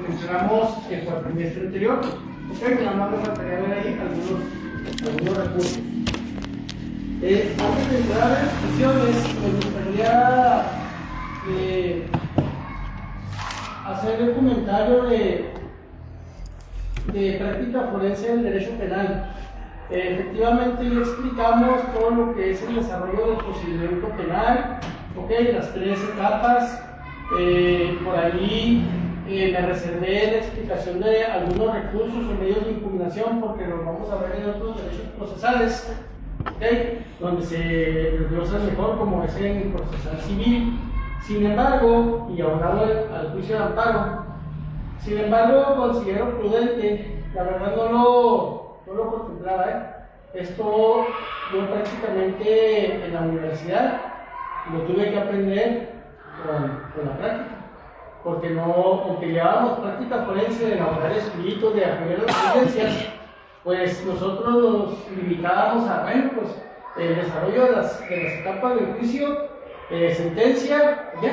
mencionamos el cuatrimestre anterior. Ok, nada más me faltaría ver ahí algunos recursos. Antes de entrar a las discusiones, me gustaría hacer el comentario de práctica forense del derecho penal. Efectivamente, ya explicamos todo lo que es el desarrollo del procedimiento penal, okay, las 3 etapas. Por ahí me reservé la explicación de algunos recursos o medios de impugnación porque los vamos a ver en otros derechos procesales, okay, donde se desglosa mejor como es en el procesal civil. Sin embargo, y aunado al juicio de amparo, sin embargo, considero prudente, la verdad no lo contemplaba, Esto yo prácticamente en la universidad lo tuve que aprender con la práctica, porque aunque llevábamos práctica forense de elaborar escritos, de acudir a las evidencias, pues nosotros nos limitábamos a, el desarrollo de las etapas del juicio, sentencia, ya.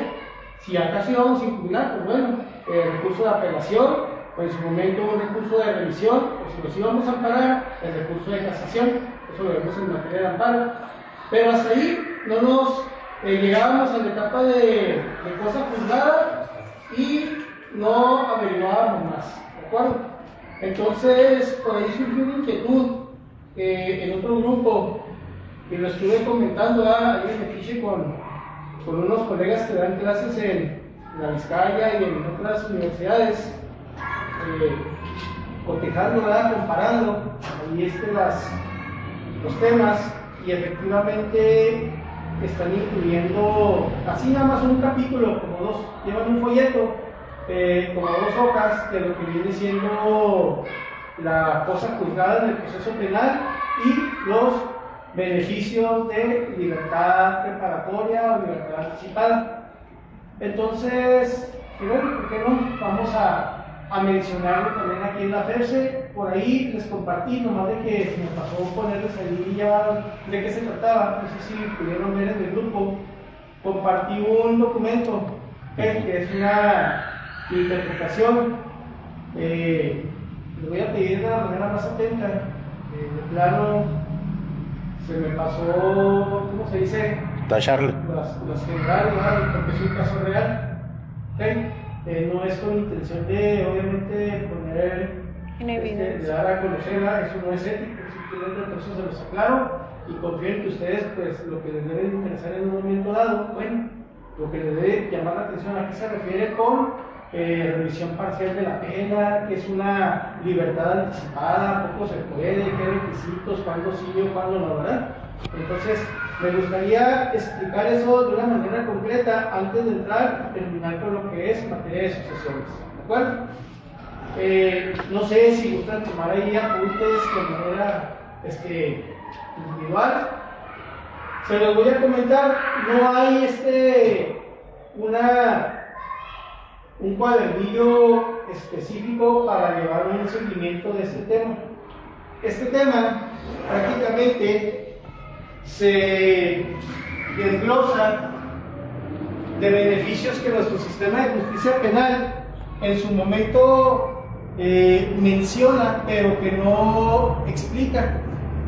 Si acaso íbamos a impugnar, pues bueno, recurso de apelación, o en su momento un recurso de revisión, o si nos íbamos a amparar, el recurso de casación, eso lo vemos en materia de amparo. Pero hasta ahí no nos llegábamos a la etapa de cosa juzgada y no averiguábamos más, ¿de acuerdo? Entonces, por ahí surgió una inquietud en otro grupo, y lo estuve comentando ahí en Metiche con unos colegas que dan clases en la Vizcaya y en otras universidades, cotejando, comparando ahí los temas, y efectivamente están incluyendo así nada más un capítulo, como 2, llevan un folleto, como 2 hojas de lo que viene siendo la cosa juzgada en el proceso penal y los beneficios de libertad preparatoria o libertad anticipada. Entonces, bueno, ¿por qué no? Vamos a mencionarlo también aquí en la FERCE. Por ahí les compartí, nomás de que se me pasó ponerles ahí ya de qué se trataba, no sé si pudieron ver en el grupo. Compartí un documento que es una interpretación. Les voy a pedir de la manera más atenta. De plano, se me pasó, ¿cómo se dice? Tacharle. Las generales, porque es un caso real. ¿Okay? No es con intención de, obviamente, poner en evidencia, de dar a conocerla, eso no es ético, simplemente por eso se los aclaro y confío en que ustedes, pues, lo que les debe interesar en un momento dado, bueno, lo que les debe llamar la atención, ¿a qué se refiere con revisión parcial de la pena? ¿Qué es una libertad anticipada? ¿Poco se puede? ¿Qué requisitos? ¿Cuándo sí o cuándo no, verdad? Entonces, me gustaría explicar eso de una manera concreta antes de entrar y terminar con lo que es materia de sucesiones, ¿de acuerdo? No sé si gustan tomar ahí apuntes de manera individual. Se los voy a comentar. No hay un cuadernillo específico para llevar un seguimiento de este tema. Este tema prácticamente se desglosa de beneficios que nuestro sistema de justicia penal en su momento menciona, pero que no explica.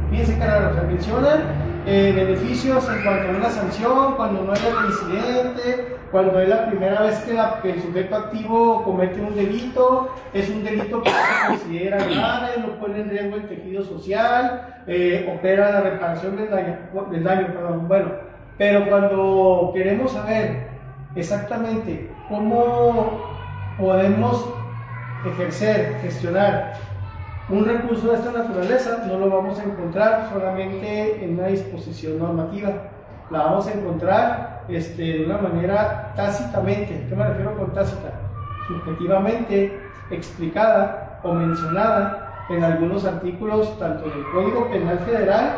Fíjense que raro, o sea, mencionan beneficios en cuanto a una sanción, cuando no hay reincidente, cuando es la primera vez que el sujeto activo comete un delito, es un delito que no se considera grave, no pone en riesgo el tejido social, opera la reparación del daño, bueno, pero cuando queremos saber exactamente cómo podemos ejercer, gestionar un recurso de esta naturaleza, no lo vamos a encontrar solamente en una disposición normativa, la vamos a encontrar de una manera tácitamente. ¿Qué me refiero con tácita? Subjetivamente explicada o mencionada en algunos artículos tanto del Código Penal Federal,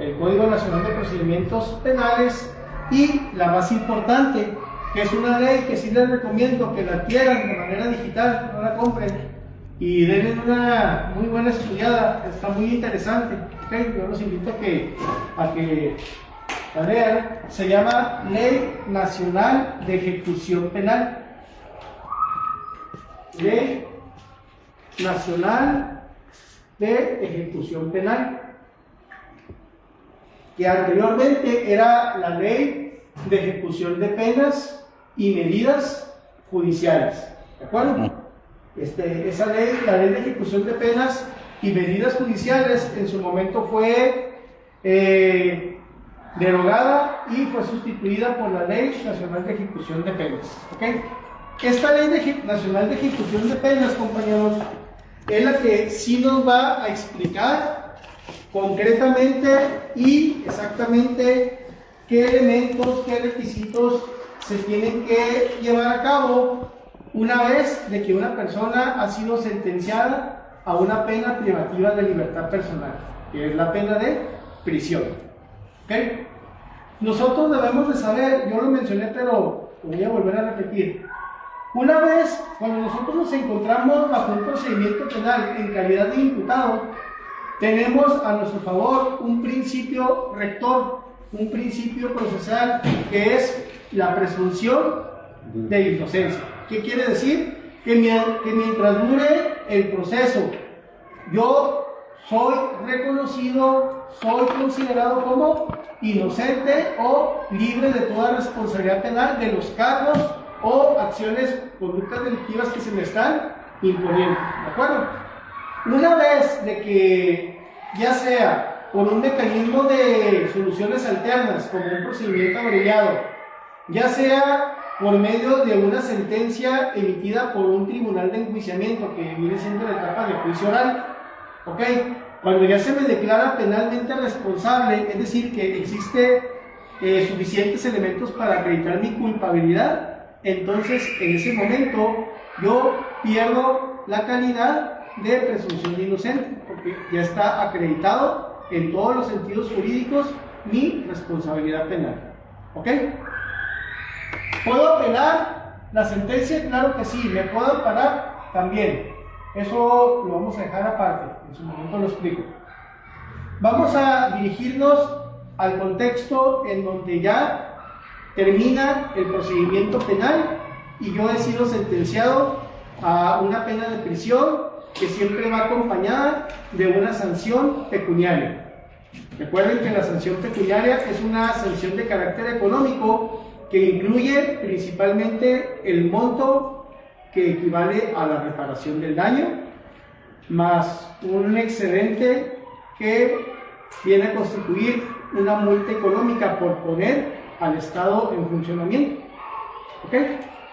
el Código Nacional de Procedimientos Penales y la más importante, que es una ley que sí les recomiendo que la adquieran de manera digital, no la compren, y denle una muy buena estudiada, está muy interesante. ¿Okay? Yo los invito a que la lean. Se llama Ley Nacional de Ejecución Penal. Ley Nacional de Ejecución Penal, que anteriormente era la Ley de Ejecución de Penas y Medidas Judiciales. ¿De acuerdo? Esa ley, la Ley de Ejecución de Penas y Medidas Judiciales, en su momento fue derogada y fue sustituida por la Ley Nacional de Ejecución de Penas. ¿Okay? Esta Ley Nacional de Ejecución de Penas, compañeros, es la que sí nos va a explicar concretamente y exactamente qué elementos, qué requisitos se tienen que llevar a cabo una vez de que una persona ha sido sentenciada a una pena privativa de libertad personal, que es la pena de prisión. ¿Okay? Nosotros debemos de saber, yo lo mencioné, pero lo voy a volver a repetir. Una vez, cuando nosotros nos encontramos bajo un procedimiento penal en calidad de imputado, tenemos a nuestro favor un principio rector, un principio procesal, que es la presunción de inocencia. ¿Qué quiere decir? Que mientras dure el proceso, yo soy reconocido, soy considerado como inocente o libre de toda responsabilidad penal de los cargos o acciones, conductas delictivas que se me están imponiendo. ¿De acuerdo? Una vez de que, ya sea por un mecanismo de soluciones alternas, como un procedimiento abreviado, ya sea por medio de una sentencia emitida por un tribunal de enjuiciamiento, que viene siendo la etapa de juicio oral, ¿ok? Cuando ya se me declara penalmente responsable, es decir, que existe suficientes elementos para acreditar mi culpabilidad, entonces en ese momento yo pierdo la calidad de presunción de inocente, porque ya está acreditado en todos los sentidos jurídicos mi responsabilidad penal. ¿Ok? ¿Puedo apelar la sentencia? Claro que sí. ¿Me puedo amparar? También. Eso lo vamos a dejar aparte, en su momento lo explico. Vamos a dirigirnos al contexto en donde ya termina el procedimiento penal y yo he sido sentenciado a una pena de prisión que siempre va acompañada de una sanción pecuniaria. Recuerden que la sanción pecuniaria es una sanción de carácter económico que incluye principalmente el monto que equivale a la reparación del daño, más un excedente que viene a constituir una multa económica por poner al Estado en funcionamiento. ¿Ok?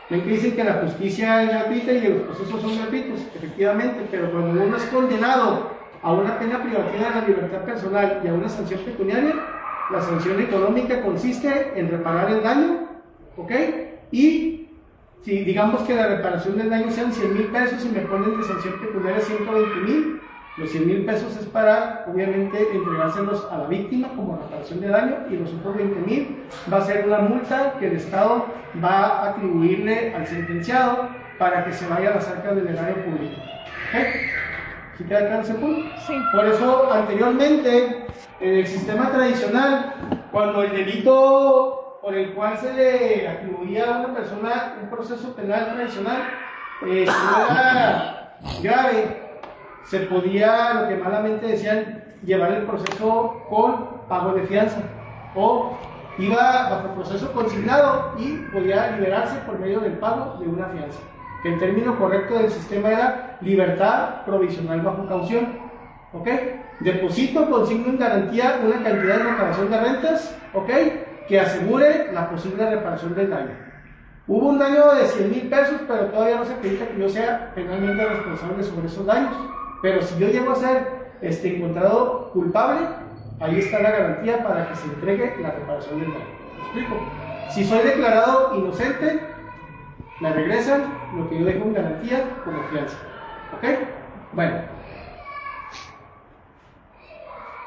Ven que dicen que la justicia es gratuita y los procesos son gratuitos, efectivamente, pero cuando uno es condenado a una pena privativa de la libertad personal y a una sanción pecuniaria, la sanción económica consiste en reparar el daño, ¿ok? Y si digamos que la reparación del daño sean 100,000 pesos y me ponen de sanción pecuniaria 120,000, los 100,000 pesos es para, obviamente, entregárselos a la víctima como reparación de daño, y los otros 20,000 va a ser la multa que el Estado va a atribuirle al sentenciado para que se vaya a las arcas del erario público. ¿Ok? ¿Sí queda claro ese punto? Sí. Por eso, anteriormente, en el sistema tradicional, cuando el delito por el cual se le atribuía a una persona un proceso penal tradicional, si no era grave, se podía, lo que malamente decían, llevar el proceso con pago de fianza, o iba bajo proceso consignado y podía liberarse por medio del pago de una fianza, que el término correcto del sistema era libertad provisional bajo caución. ¿Ok? Deposito, consigno en garantía una cantidad de reparación de rentas, ¿ok?, que asegure la posible reparación del daño. Hubo un daño de 100,000 pesos, pero todavía no se acredita que yo sea penalmente responsable sobre esos daños. Pero si yo llego a ser encontrado culpable, ahí está la garantía para que se entregue la reparación del daño. ¿Me explico? Si soy declarado inocente, me regresan lo que yo dejo en garantía como fianza. ¿Ok? Bueno.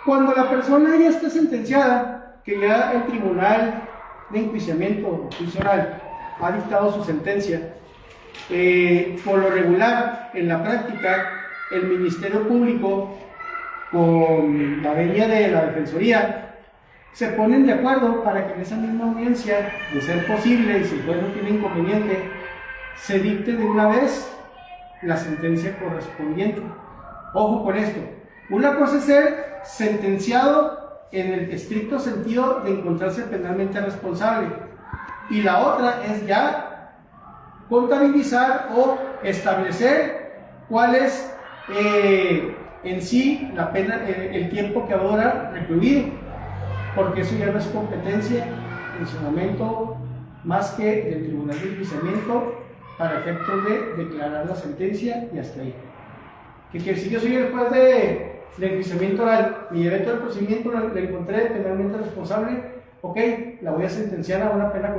Cuando la persona ya está sentenciada, que ya el tribunal de enjuiciamiento o juicio oral ha dictado su sentencia, por lo regular, en la práctica, el Ministerio Público, con la venia de la Defensoría, se ponen de acuerdo para que en esa misma audiencia, de ser posible, y si el juez no tiene inconveniente, se dicte de una vez la sentencia correspondiente. Ojo con esto. Una cosa es ser sentenciado en el estricto sentido de encontrarse penalmente responsable, y la otra es ya contabilizar o establecer cuál es en sí la pena, el tiempo que habrá recluido, porque eso ya no es competencia en su momento más que del Tribunal de Enjuiciamiento para efectos de declarar la sentencia y hasta ahí. Que si yo soy el juez de enjuiciamiento oral, me llevé todo el procedimiento, le encontré penalmente responsable, ok, la voy a sentenciar a una pena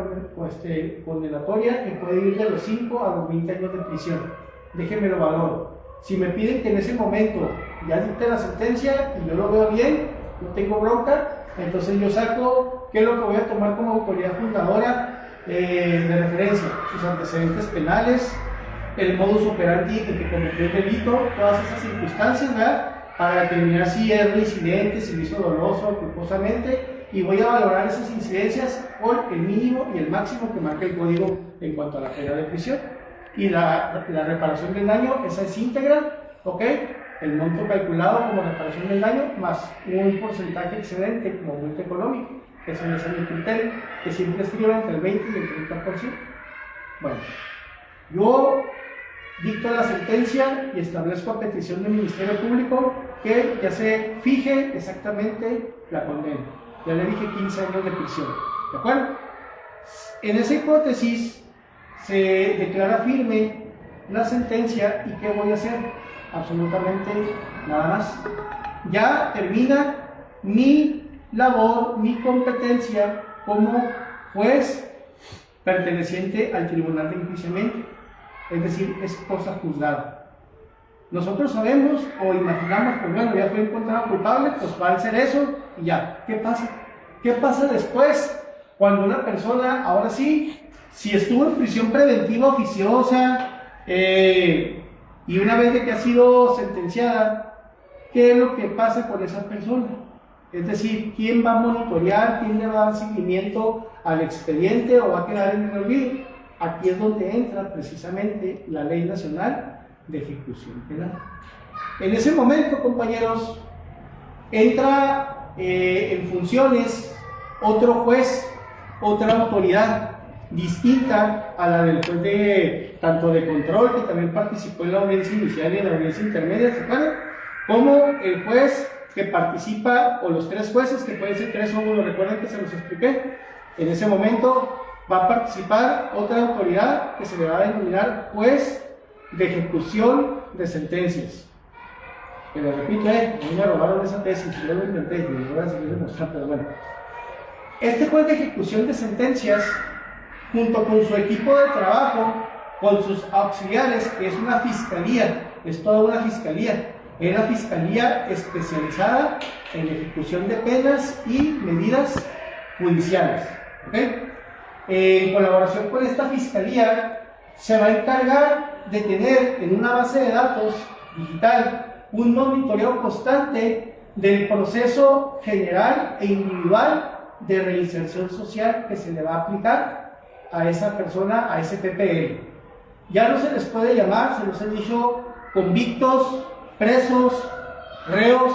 condenatoria que puede ir de los 5 a los 20 años de prisión. Déjenme lo valoro. Si me piden que en ese momento ya dicte la sentencia y yo lo veo bien, no tengo bronca, entonces yo saco qué es lo que voy a tomar como autoridad juzgadora de referencia: sus antecedentes penales, el modus operandi en que cometió el delito, todas esas circunstancias, ¿verdad?, para determinar si es reincidente, si lo hizo doloso o culposamente, y voy a valorar esas incidencias con el mínimo y el máximo que marca el código en cuanto a la pena de prisión. Y la reparación del daño, esa es íntegra, ¿ok? El monto calculado como reparación del daño más un porcentaje excedente como multa económica, que eso es el criterio, que siempre escribe entre el 20 y el 30%. Bueno, yo dicto la sentencia y establezco a petición del Ministerio Público que ya se fije exactamente la condena. Ya le dije 15 años de prisión, ¿de acuerdo? En esa hipótesis se declara firme la sentencia, y ¿qué voy a hacer? Absolutamente nada más. Ya termina mi labor, mi competencia como juez perteneciente al Tribunal de Enjuiciamiento, es decir, es cosa juzgada. Nosotros sabemos o imaginamos, pues bueno, ya fue encontrado culpable, pues va a ser eso y ya. ¿Qué pasa? ¿Qué pasa después? Cuando una persona, ahora sí, si estuvo en prisión preventiva oficiosa, y una vez de que ha sido sentenciada, ¿qué es lo que pasa con esa persona? Es decir, ¿quién va a monitorear? ¿Quién le va a dar seguimiento al expediente o va a quedar en el olvido? Aquí es donde entra precisamente la Ley Nacional de Ejecución Penal. En ese momento, compañeros, entra en funciones otro juez, otra autoridad distinta a la del juez tanto de control, que también participó en la audiencia inicial y en la audiencia intermedia, ¿se acuerdan?, como el juez que participa, o los 3 jueces, que pueden ser 3 o 1, recuerden que se los expliqué. En ese momento va a participar otra autoridad que se le va a denominar juez de ejecución de sentencias. Que les repito, a mí me robaron esa tesis, yo lo intenté y lo voy a seguir demostrando, pero bueno. Este juez de ejecución de sentencias, junto con su equipo de trabajo, con sus auxiliares, que es una fiscalía, es toda una fiscalía, es la fiscalía especializada en ejecución de penas y medidas judiciales, ¿okay? En colaboración con esta fiscalía, se va a encargar de tener en una base de datos digital un monitoreo constante del proceso general e individual de reinserción social que se le va a aplicar a esa persona, a ese PPL. Ya no se les puede llamar, se los he dicho, convictos, presos, reos,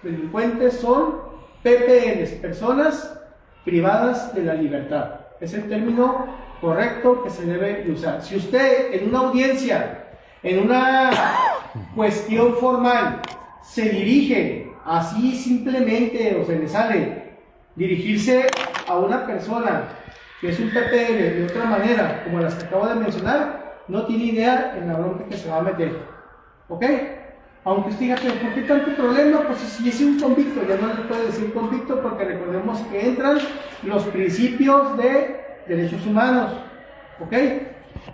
delincuentes, son PPLs, personas privadas de la libertad. Es el término correcto que se debe de usar. Si usted en una audiencia, en una cuestión formal, se dirige así simplemente, o se le sale dirigirse a una persona que es un PPL de otra manera, como las que acabo de mencionar, no tiene idea en la bronca que se va a meter, ¿ok? Aunque usted diga, ¿por qué tanto problema? Pues si es un convicto, ya no le puede decir convicto, porque recordemos que entran los principios de derechos humanos, ¿ok?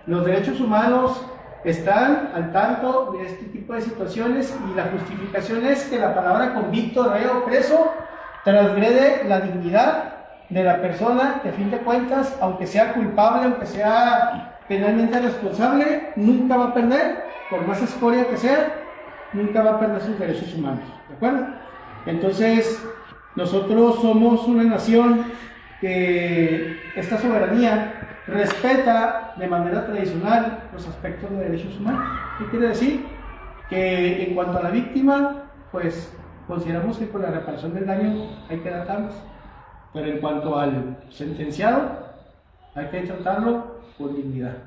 Los derechos humanos están al tanto de este tipo de situaciones, y la justificación es que la palabra convicto, reo, preso transgrede la dignidad de la persona, que a fin de cuentas, aunque sea culpable, aunque sea penalmente responsable, nunca va a perder, por más escoria que sea, nunca va a perder sus derechos humanos, ¿de acuerdo? Entonces, nosotros somos una nación que esta soberanía respeta de manera tradicional los aspectos de derechos humanos. ¿Qué quiere decir? Que en cuanto a la víctima, pues consideramos que con la reparación del daño hay que tratarlos, pero en cuanto al sentenciado, hay que tratarlo con dignidad.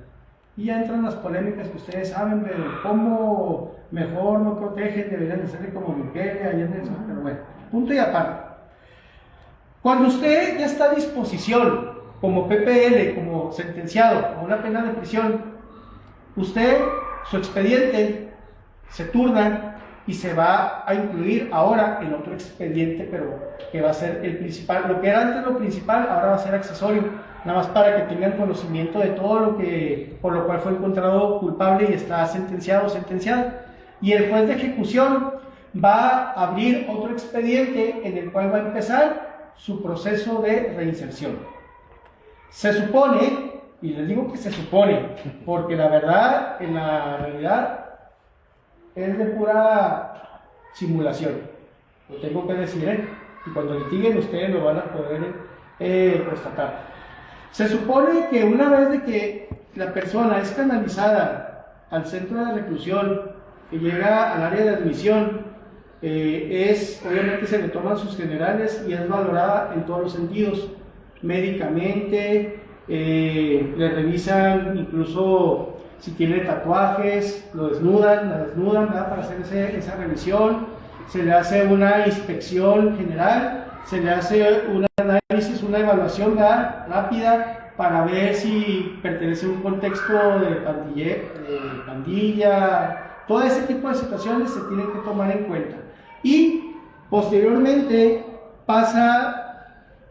Y ya entran las polémicas que ustedes saben, pero cómo mejor no protegen, deberían de ser como Bukele, allá en eso, pero bueno, punto y aparte. Cuando usted ya está a disposición, como PPL, como sentenciado a una pena de prisión, usted, su expediente, se turna y se va a incluir ahora en otro expediente, pero que va a ser el principal. Lo que era antes lo principal, ahora va a ser accesorio, nada más para que tengan conocimiento de todo lo que, por lo cual fue encontrado culpable y está sentenciado o sentenciada. Y el juez de ejecución va a abrir otro expediente en el cual va a empezar su proceso de reinserción. Se supone, y les digo que se supone, porque la verdad, en la realidad, es de pura simulación. Lo tengo que decir, y cuando litiguen ustedes lo van a poder constatar. Se supone que una vez de que la persona es canalizada al centro de reclusión, que llega al área de admisión, obviamente se le toman sus generales y es valorada en todos los sentidos, médicamente, le revisan incluso si tiene tatuajes, lo desnudan, la desnudan, ¿verdad? Para hacer esa revisión, se le hace una inspección general, se le hace un análisis, una evaluación, ¿verdad? Rápida para ver si pertenece a un contexto de pandilla, todo ese tipo de situaciones se tienen que tomar en cuenta. Y posteriormente pasa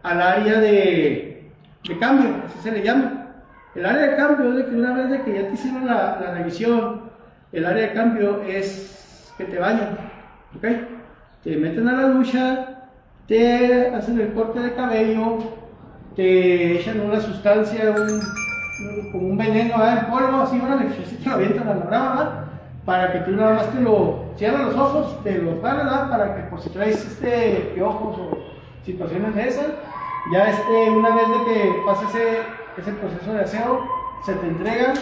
al área de cambio, así se le llama. El área de cambio es de que una vez de que ya te hicieron la revisión, el área de cambio es que te bañan, ¿ok? Te meten a la ducha, te hacen el corte de cabello, te echan una sustancia, como un veneno en polvo, así, así te lo avientan a la brava, ¿verdad? Para que tú nada más te lo cierras los ojos, te los dan, ¿verdad? Para que por si traes piojos o situaciones de esas, ya una vez de que pase ese proceso de aseo, se te entregan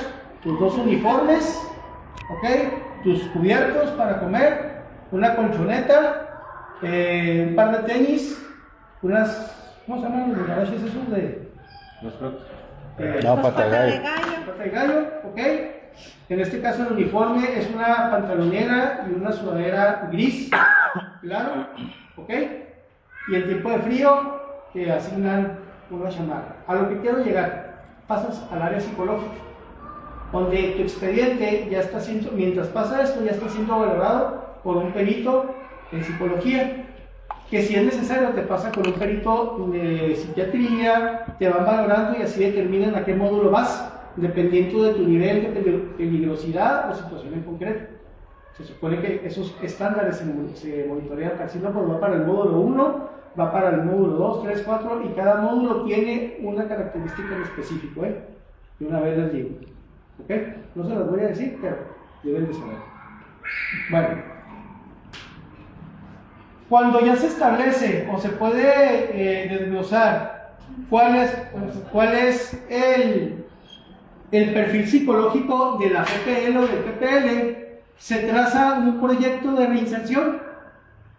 tus 2 uniformes, ¿ok? Tus cubiertos para comer, una colchoneta, un par de tenis, ¿cómo se llaman los garajes esos de? Los crocs. Pata de gallo. Pata de gallo, ¿ok? En este caso el uniforme es una pantalonera y una sudadera gris, claro, ¿ok? Y el tiempo de frío te asignan una chamarra. A lo que quiero llegar, pasas al área psicológica, donde tu expediente ya está siendo, mientras pasa esto, ya está siendo valorado por un perito en psicología, que si es necesario te pasa con un perito de psiquiatría, te van valorando y así determinan a qué módulo vas, dependiendo de tu nivel de peligrosidad o situación en concreto. Se supone que esos estándares se monitorean, si no, pues va para el módulo 1, va para el módulo 2, 3, 4, y cada módulo tiene una característica en específico, y una vez les digo, ¿ok? No se las voy a decir, pero deben de saber. Bueno, cuando ya se establece o se puede desglosar cuál es el perfil psicológico de la PPL o del PPL, se traza un proyecto de reinserción.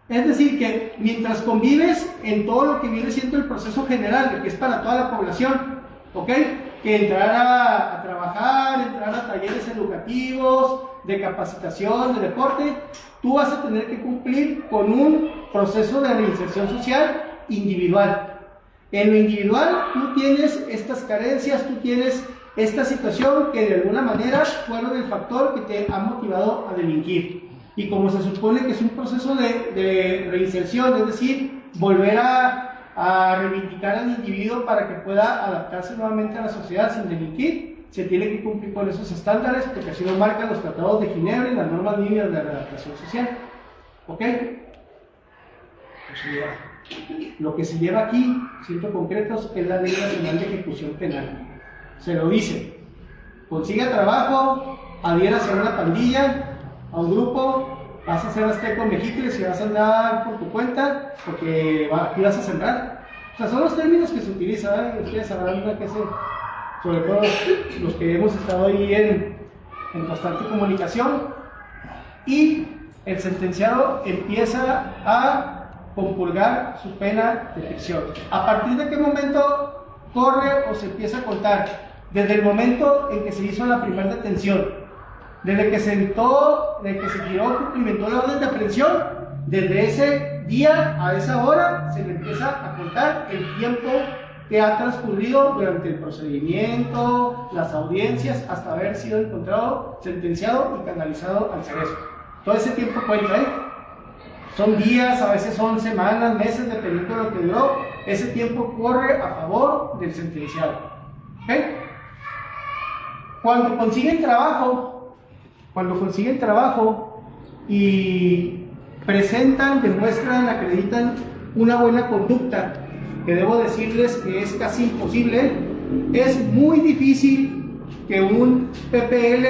Es decir, que mientras convives en todo lo que viene siendo el proceso general, que es para toda la población, ¿ok? Que entrar a trabajar, entrar a talleres educativos, de capacitación, de deporte, tú vas a tener que cumplir con un proceso de reinserción social individual. En lo individual, tú tienes estas carencias, tú tienes esta situación que de alguna manera fueron el factor que te ha motivado a delinquir. Y como se supone que es un proceso de reinserción, es decir, volver a reivindicar al individuo para que pueda adaptarse nuevamente a la sociedad sin delinquir, se tiene que cumplir con esos estándares, porque así lo marcan los tratados de Ginebra y las normas líneas de la adaptación social. ¿Ok? Lo que se lleva aquí, siendo concretos, es la Ley Nacional de Ejecución Penal. Se lo dice: consiga trabajo, adhiérase a una pandilla, a un grupo, vas a hacer azteco mexicles y vas a andar por tu cuenta, porque aquí vas a sembrar. O sea, son los términos que se utilizan, ustedes sabrán a qué sobre todo los que hemos estado ahí en constante comunicación, y el sentenciado empieza a compurgar su pena de prisión. ¿A partir de qué momento corre o se empieza a contar? Desde el momento en que se hizo la primera detención, desde que se dictó, desde que se giró, cumplimentó la orden de aprehensión, desde ese día a esa hora se le empieza a contar el tiempo que ha transcurrido durante el procedimiento, las audiencias, hasta haber sido encontrado, sentenciado y canalizado al cerezo. Todo ese tiempo cuenta, son días, a veces son semanas, meses, dependiendo de lo que duró. Ese tiempo corre a favor del sentenciado. ¿Okay? Cuando consiguen trabajo y presentan, demuestran, acreditan una buena conducta, que debo decirles que es casi imposible, es muy difícil que un PPL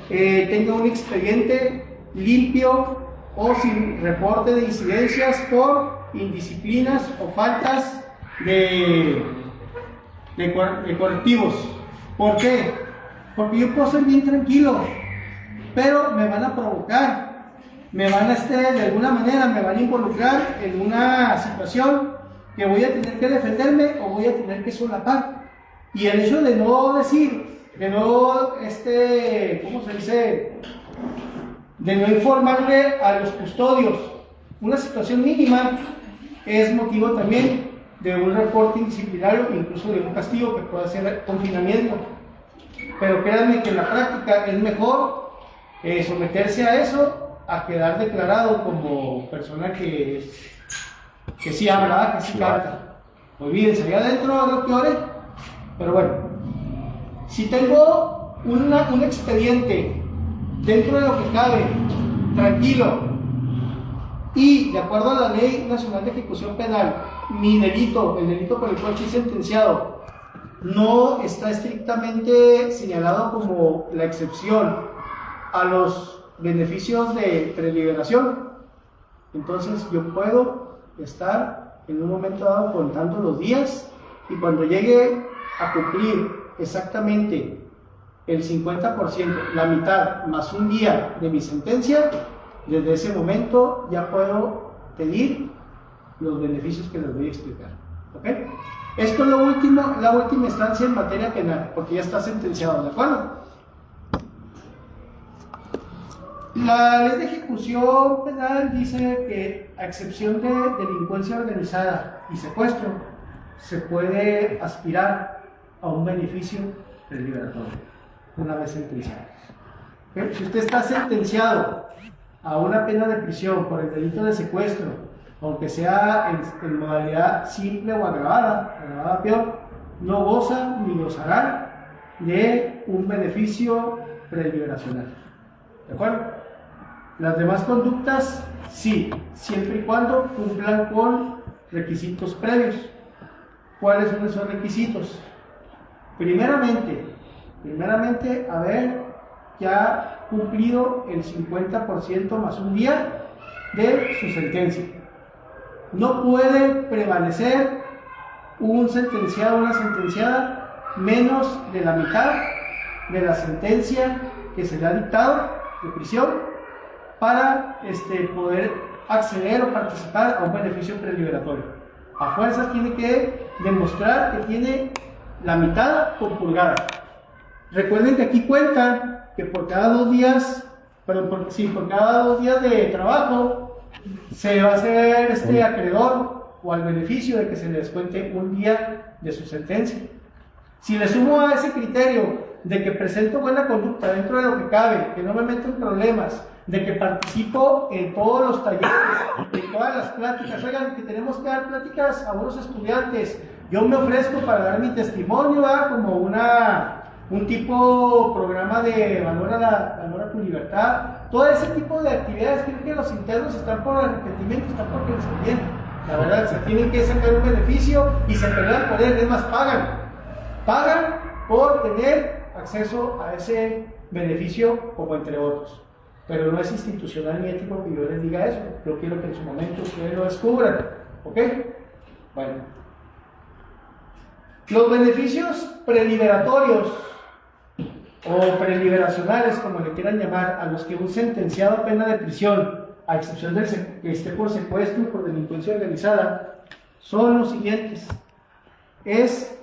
tenga un expediente limpio o sin reporte de incidencias por indisciplinas o faltas de correctivos. ¿Por qué? Porque yo puedo ser bien tranquilo, pero me van a provocar, me van a de alguna manera me van a involucrar en una situación que voy a tener que defenderme o voy a tener que solapar. Y el hecho de no decir, de no, ¿cómo se dice? De no informarle a los custodios una situación mínima, es motivo también de un reporte indisciplinario, incluso de un castigo que puede ser confinamiento. Pero créanme que en la práctica es mejor someterse a eso a quedar declarado como persona que sí habla, que sí canta. Olvídense, allá adentro hago que ore. Pero bueno, si tengo un expediente dentro de lo que cabe, tranquilo, y de acuerdo a la Ley Nacional de Ejecución Penal, mi delito, el delito por el cual soy sentenciado, no está estrictamente señalado como la excepción a los beneficios de preliberación, entonces yo puedo estar en un momento dado contando los días, y cuando llegue a cumplir exactamente el 50%, la mitad más un día de mi sentencia, desde ese momento ya puedo pedir los beneficios que les voy a explicar. ¿Okay? Esto es la última instancia en materia penal, porque ya está sentenciado, ¿de acuerdo? La ley de ejecución penal dice que, a excepción de delincuencia organizada y secuestro, se puede aspirar a un beneficio preliberatorio una vez sentenciado. ¿Okay? Si usted está sentenciado a una pena de prisión por el delito de secuestro, aunque sea en modalidad simple o agravada peor, no goza ni gozará de un beneficio preliberacional. ¿De acuerdo? Las demás conductas, sí, siempre y cuando cumplan con requisitos previos. ¿Cuáles son esos requisitos? Primeramente, haber ya cumplido el 50% más un día de su sentencia. No puede prevalecer un sentenciado o una sentenciada menos de la mitad de la sentencia que se le ha dictado de prisión para poder acceder o participar a un beneficio preliberatorio. A fuerzas tiene que demostrar que tiene la mitad compurgada. Recuerden que aquí cuenta que por cada 2 días, por cada 2 días de trabajo se va a hacer acreedor o al beneficio de que se le descuente un día de su sentencia. Si le sumo a ese criterio de que presento buena conducta dentro de lo que cabe, que no me meto en problemas, de que participo en todos los talleres, en todas las pláticas, oigan, que tenemos que dar pláticas a unos estudiantes, yo me ofrezco para dar mi testimonio, ¿verdad? Como un tipo programa de valora tu libertad, todo ese tipo de actividades. Creo que los internos están por arrepentimiento, están porque les conviene, la verdad, se tienen que sacar un beneficio y se pelean por él, es más, pagan por tener acceso a ese beneficio, como entre otros. Pero no es institucional ni ético que yo les diga eso. Yo quiero que en su momento ustedes lo descubran. ¿Ok? Bueno. Los beneficios preliberatorios o preliberacionales, como le quieran llamar, a los que un sentenciado a pena de prisión, a excepción del que esté por secuestro o por delincuencia organizada, son los siguientes. Es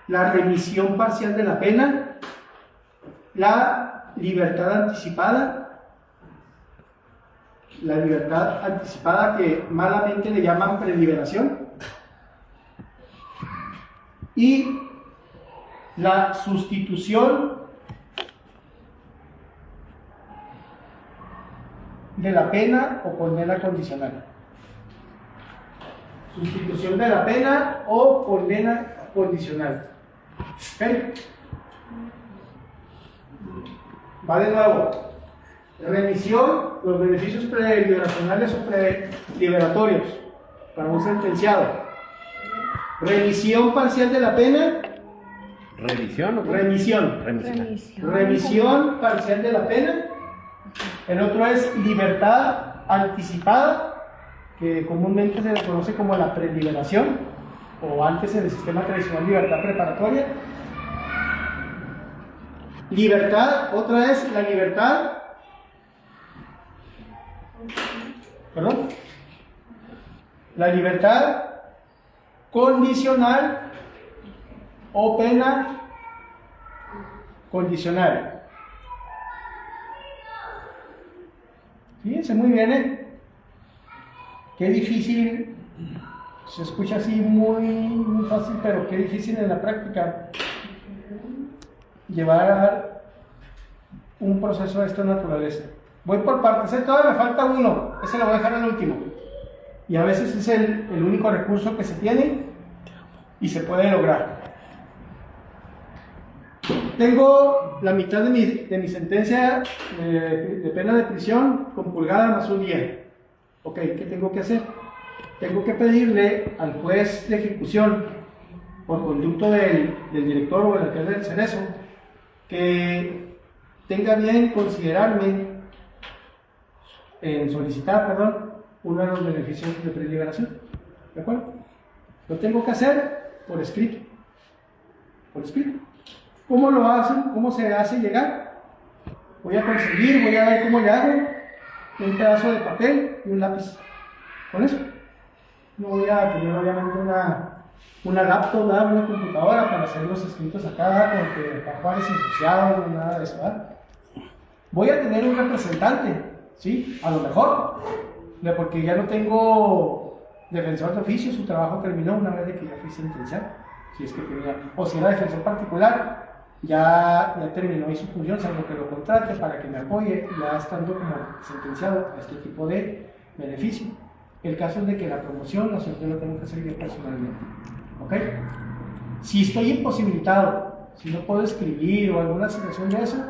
la remisión parcial de la pena, la libertad anticipada que malamente le llaman preliberación, y la sustitución de la pena o condena condicional. Sustitución de la pena o condena condicional. ¿Ok? Va de nuevo. Remisión, los beneficios preliberacionales o preliberatorios para un sentenciado. Remisión parcial de la pena. ¿Revisión o qué? Remisión. Remisión parcial de la pena. El otro es libertad anticipada, que comúnmente se le conoce como la preliberación, o antes en el sistema tradicional libertad preparatoria. Libertad, otra es la libertad. Perdón. La libertad condicional o pena condicional. Fíjense muy bien, qué difícil, se escucha así muy fácil, pero qué difícil en la práctica llevar un proceso de esta naturaleza. Voy por partes, todavía me falta uno, ese lo voy a dejar al último. Y a veces es el único recurso que se tiene y se puede lograr. Tengo la mitad de mi sentencia de pena de prisión compulgada más un día. Ok, ¿qué tengo que hacer? Tengo que pedirle al juez de ejecución, por conducto del director o del alcalde del Cerezo, que tenga bien considerarme en solicitar, uno de los beneficios de preliberación. ¿De acuerdo? Lo tengo que hacer por escrito. Por escrito. ¿Cómo lo hacen? ¿Cómo se hace llegar? Voy a ver cómo le hago un pedazo de papel y un lápiz. Con eso. No voy a tener obviamente una laptop, una computadora para hacer los escritos acá, porque pajuares ensuciados, nada de eso, ¿verdad? Voy a tener un representante, ¿sí? A lo mejor, porque ya no tengo defensor de oficio, su trabajo terminó una vez de que ya fui sentenciado, si es que tenía, o si era defensor particular, ya terminó ahí su función, salvo que lo contrate para que me apoye, ya estando como sentenciado a este tipo de beneficio. El caso es de que la promoción, la solicitud lo tengo que hacer yo personalmente. ¿Ok? Si estoy imposibilitado, si no puedo escribir o alguna situación de eso,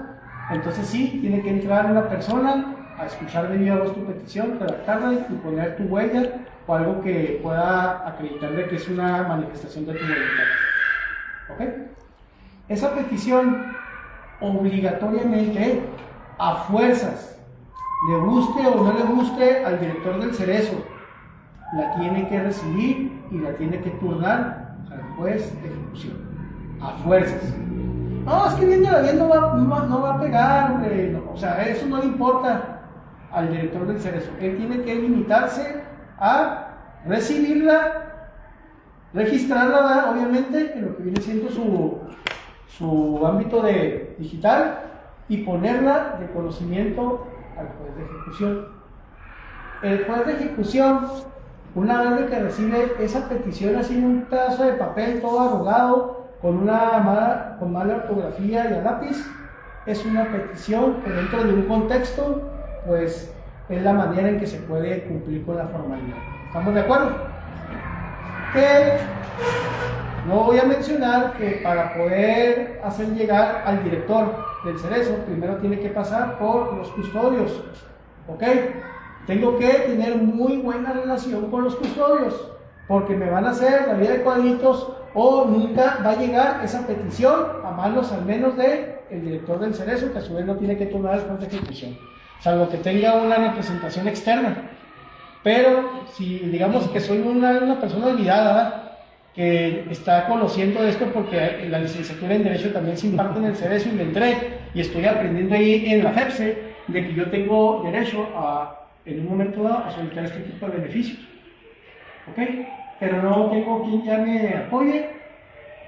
entonces sí, tiene que entrar una persona a escuchar de viva voz tu petición, redactarla y poner tu huella o algo que pueda acreditar de que es una manifestación de tu voluntad. ¿Ok? Esa petición obligatoriamente, a fuerzas, le guste o no le guste al director del Cerezo, la tiene que recibir y la tiene que turnar al juez de ejecución, a fuerzas. No, es que viéndola bien no va a pegar, hombre. No, o sea, eso no le importa al director del Cerezo. Él tiene que limitarse a recibirla, registrarla, obviamente, en lo que viene siendo su ámbito de digital, y ponerla de conocimiento al juez de ejecución. El juez de ejecución, una vez que recibe esa petición así en un pedazo de papel todo arrugado, con mala ortografía y a lápiz, es una petición que dentro de un contexto, pues es la manera en que se puede cumplir con la formalidad. ¿Estamos de acuerdo? Que no voy a mencionar que para poder hacer llegar al director del Cerezo, primero tiene que pasar por los custodios. ¿Ok? Tengo que tener muy buena relación con los custodios, porque me van a hacer la vida de cuadritos o nunca va a llegar esa petición a manos al menos del director del Cerezo, que a su vez no tiene que tomar el juez de ejecución, salvo que tenga una representación externa. Pero si digamos que soy una persona olvidada, que está conociendo esto porque la licenciatura en Derecho también se imparte en el Cerezo y en el TREC, y estoy aprendiendo ahí en la FEPSE de que yo tengo derecho a, en un momento dado, a solicitar este tipo de beneficios. ¿Ok? Pero no tengo quien ya me apoye,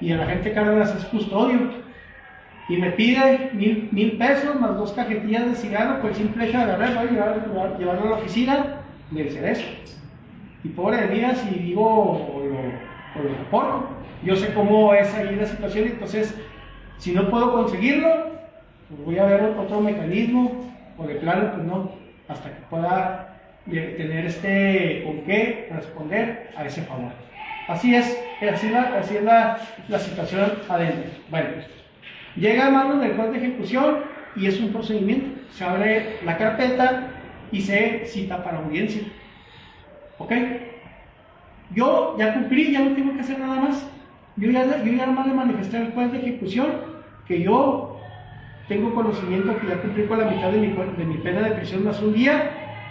y el agente Cárdenas es custodio, y me pide 1,000 pesos más 2 cajetillas de cigarro por el simple hecho de agarrar, llevarlo a la oficina del Cerezo. Y pobre de mí, si digo o lo reporto. Yo sé cómo es ahí la situación, entonces si no puedo conseguirlo, pues voy a ver otro mecanismo, o de plano, pues no, hasta que pueda tener con qué responder a ese favor. Así es la situación adentro. Bueno, llega a manos del juez de ejecución y es un procedimiento. Se abre la carpeta y se cita para audiencia. ¿Ok? Yo ya cumplí, ya no tengo que hacer nada más. Yo ya nomás le manifesté al juez de ejecución que yo tengo conocimiento que ya cumplí con la mitad de mi pena de prisión más un día,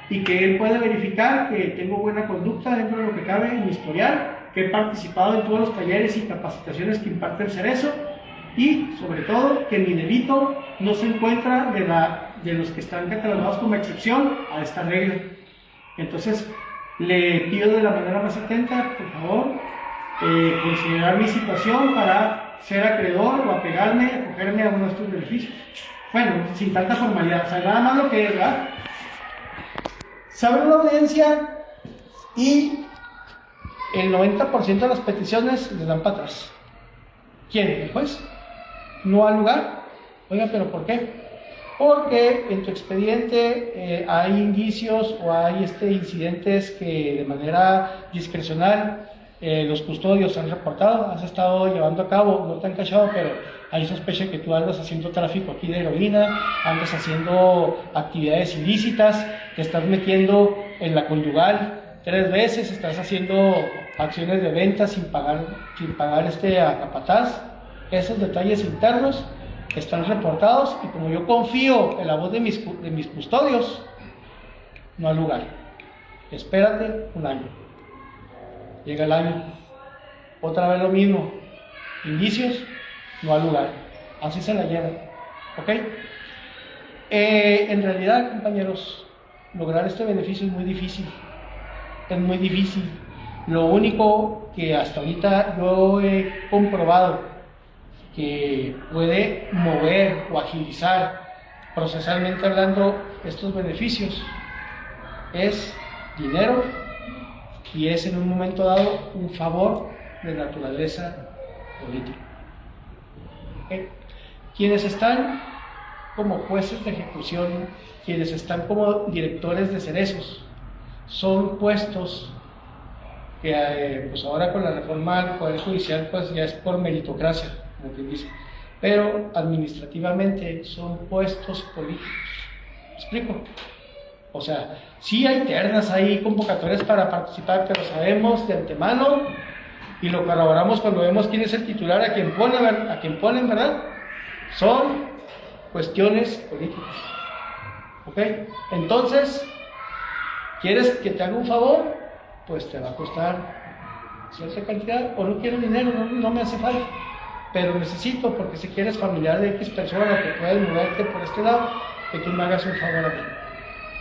y que él puede verificar que tengo buena conducta dentro de lo que cabe en mi historial, que he participado en todos los talleres y capacitaciones que imparte el Cerezo, y sobre todo que mi delito no se encuentra de los que están catalogados como excepción a esta regla. Entonces le pido de la manera más atenta, por favor, considerar mi situación para ser acreedor o apegarme, acogerme a uno de estos beneficios. Bueno, sin tanta formalidad, o sea, nada más lo que es, ¿verdad? Se abre una audiencia y el 90% de las peticiones les dan para atrás. ¿Quién? ¿El juez? No al lugar. Oiga, ¿pero por qué? Porque en tu expediente hay indicios o hay incidentes que de manera discrecional los custodios han reportado, has estado llevando a cabo, no te han cachado, pero hay sospecha que tú andas haciendo tráfico aquí de heroína, andas haciendo actividades ilícitas, te estás metiendo en la conyugal 3 veces, estás haciendo acciones de venta sin pagar a capataz. Esos detalles internos están reportados, y como yo confío en la voz de mis custodios, no hay lugar. Espérate un año. Llega el año, otra vez lo mismo, indicios, no hay lugar. Así se la lleva. ¿Ok? En realidad, compañeros, lograr este beneficio es muy difícil. Es muy difícil. Lo único que hasta ahorita yo he comprobado que puede mover o agilizar procesalmente hablando estos beneficios es dinero, y es en un momento dado un favor de naturaleza política. ¿Okay? Quienes están como jueces de ejecución, quienes están como directores de cerezos, son puestos que pues ahora con la reforma del Poder Judicial pues ya es por meritocracia, como quien dice, pero administrativamente son puestos políticos. ¿Me explico? O sea, sí hay ternas, hay convocatorias para participar, pero sabemos de antemano, y lo corroboramos cuando vemos quién es el titular, a quien ponen, ¿verdad? Son cuestiones políticas. ¿Ok? Entonces, ¿quieres que te haga un favor? Pues te va a costar cierta cantidad, o no quiero dinero, no me hace falta, pero necesito, porque si quieres familiar de X persona que puedes moverte por este lado, que tú me hagas un favor a mí,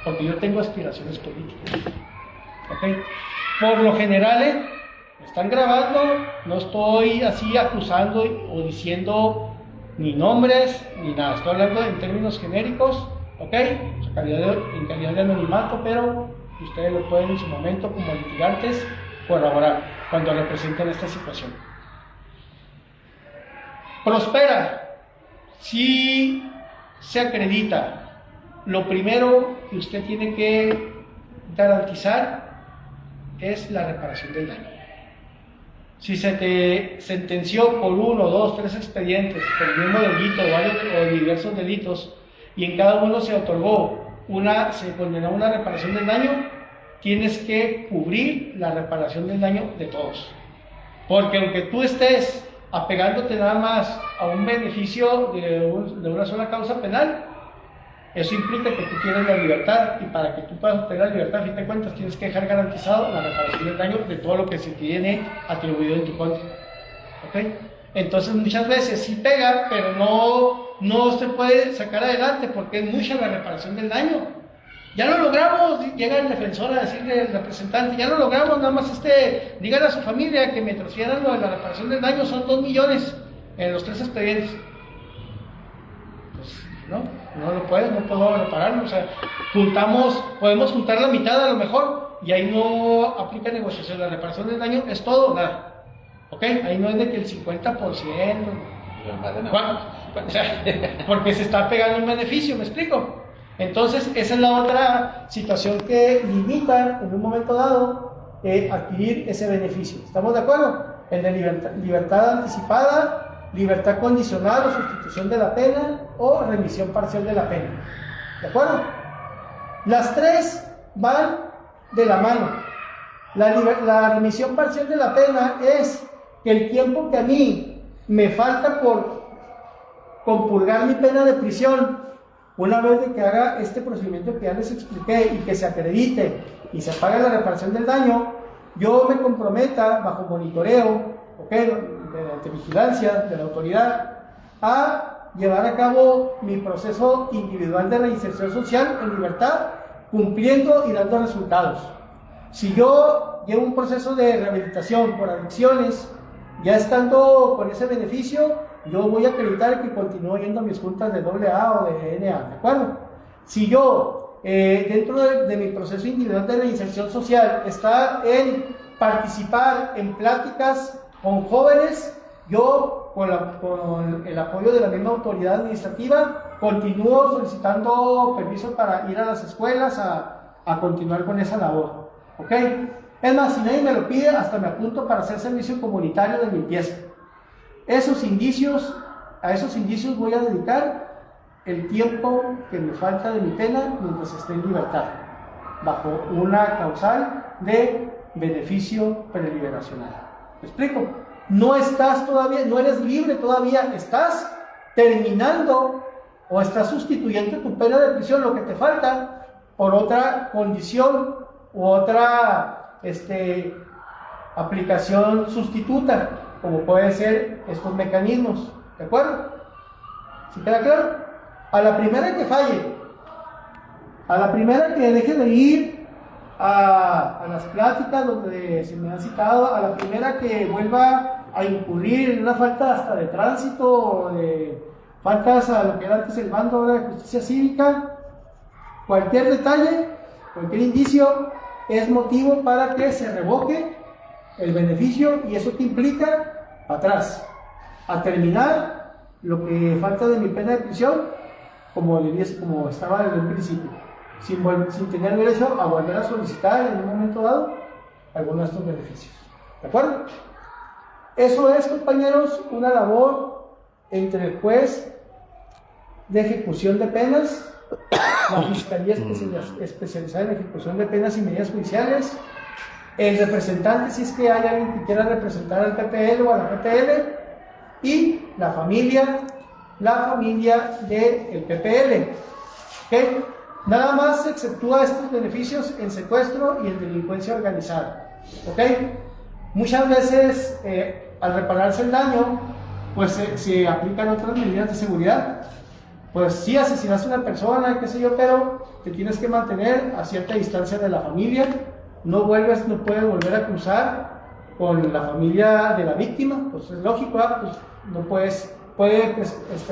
porque yo tengo aspiraciones políticas. ¿Ok? Por lo general, me están grabando, no estoy así acusando o diciendo ni nombres ni nada, estoy hablando en términos genéricos, ¿ok? En calidad de anonimato, pero ustedes lo pueden en su momento como litigantes corroborar cuando representen esta situación. Prospera si se acredita. Lo primero que usted tiene que garantizar es la reparación del daño. Si se te sentenció por 1, 2, 3 expedientes por el mismo delito o diversos delitos, y en cada uno se otorgó se condenó una reparación del daño, tienes que cubrir la reparación del daño de todos. Porque aunque tú estés apegándote nada más a un beneficio de una sola causa penal, Eso implica que tú tienes la libertad, y para que tú puedas obtener la libertad, a fin de cuentas, tienes que dejar garantizado la reparación del daño de todo lo que se te tiene atribuido en tu contra. ¿Ok? Entonces muchas veces sí pega, pero no se puede sacar adelante porque es mucha la reparación del daño. Ya lo logramos, llega el defensor a decirle al representante, ya lo logramos, nada más dígale a su familia que me transfieran lo de la reparación del daño, son 2 millones en los 3 expedientes. Pues no lo puedo repararlo, o sea, podemos juntar la mitad a lo mejor, y ahí no aplica negociación, la reparación del daño es todo o nada. ¿Ok? Ahí no es de que el 50%, o sea, porque se está pegando un beneficio, ¿me explico? Entonces, esa es la otra situación que limita en un momento dado adquirir ese beneficio. ¿Estamos de acuerdo? El de libertad anticipada, libertad condicional o sustitución de la pena o remisión parcial de la pena. ¿De acuerdo? Las tres van de la mano. La remisión parcial de la pena es que el tiempo que a mí me falta por compurgar mi pena de prisión, una vez de que haga este procedimiento que ya les expliqué y que se acredite y se pague la reparación del daño, yo me comprometa bajo monitoreo, mediante vigilancia de la autoridad, a llevar a cabo mi proceso individual de reinserción social en libertad, cumpliendo y dando resultados. Si yo llevo un proceso de rehabilitación por adicciones, ya estando con ese beneficio, yo voy a acreditar que continúo yendo a mis juntas de AA o de NA, ¿de acuerdo? Si yo, dentro de mi proceso individual de reinserción social, está en participar en pláticas con jóvenes, yo, con el apoyo de la misma autoridad administrativa, continúo solicitando permiso para ir a las escuelas a continuar con esa labor, ¿ok? Es más, si nadie me lo pide, hasta me apunto para hacer servicio comunitario de limpieza. A esos indicios voy a dedicar el tiempo que me falta de mi pena mientras esté en libertad, bajo una causal de beneficio preliberacional. ¿Me explico? No estás todavía, no eres libre todavía, estás terminando o estás sustituyendo tu pena de prisión, lo que te falta, por otra condición u otra aplicación sustituta, como puede ser estos mecanismos, ¿de acuerdo? ¿Sí queda claro? A la primera que falle, a la primera que deje de ir a las pláticas donde se me han citado, a la primera que vuelva a incurrir en una falta hasta de tránsito o de faltas a lo que era antes el mando ahora de justicia cívica, cualquier detalle, cualquier indicio es motivo para que se revoque el beneficio, y eso que implica atrás, a terminar lo que falta de mi pena de prisión como estaba desde el principio, sin tener derecho a volver a solicitar en un momento dado alguno de estos beneficios. ¿De acuerdo? Eso es, compañeros, una labor entre el juez de ejecución de penas, la Fiscalía especializada en ejecución de penas y medidas judiciales, el representante, si es que hay alguien que quiera representar al PPL o a la PPL, y la familia del PPL. ¿Okay? Nada más se exceptúa estos beneficios en secuestro y en delincuencia organizada. ¿Okay? Muchas veces, al repararse el daño, pues se aplican otras medidas de seguridad. Pues sí, asesinas a una persona, qué sé yo, pero te tienes que mantener a cierta distancia de la familia. No puedes volver a cruzar con la familia de la víctima, pues es lógico, pues no puede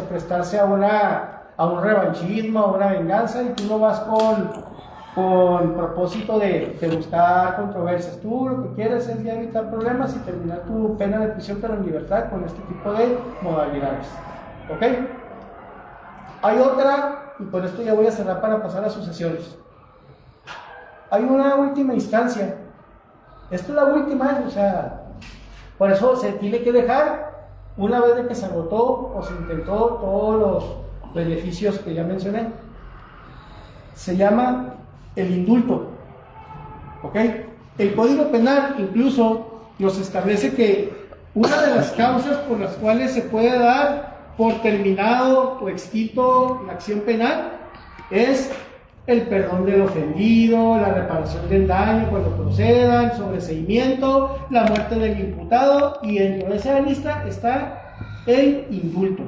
prestarse a un revanchismo, a una venganza, y tú no vas con propósito de buscar controversias. Tú lo que quieres es ya evitar problemas y terminar tu pena de prisión pero en libertad con este tipo de modalidades. ¿Ok? Hay otra, y con esto ya voy a cerrar para pasar a sucesiones. Hay una última instancia. Esto es la última, o sea, por eso se tiene que dejar una vez de que se agotó o se intentó todos los beneficios que ya mencioné. Se llama el indulto. ¿Ok? El Código Penal incluso nos establece que una de las causas por las cuales se puede dar por terminado o extinto la acción penal es el perdón del ofendido, la reparación del daño cuando proceda, el sobreseimiento, la muerte del imputado, y dentro de esa lista está el indulto.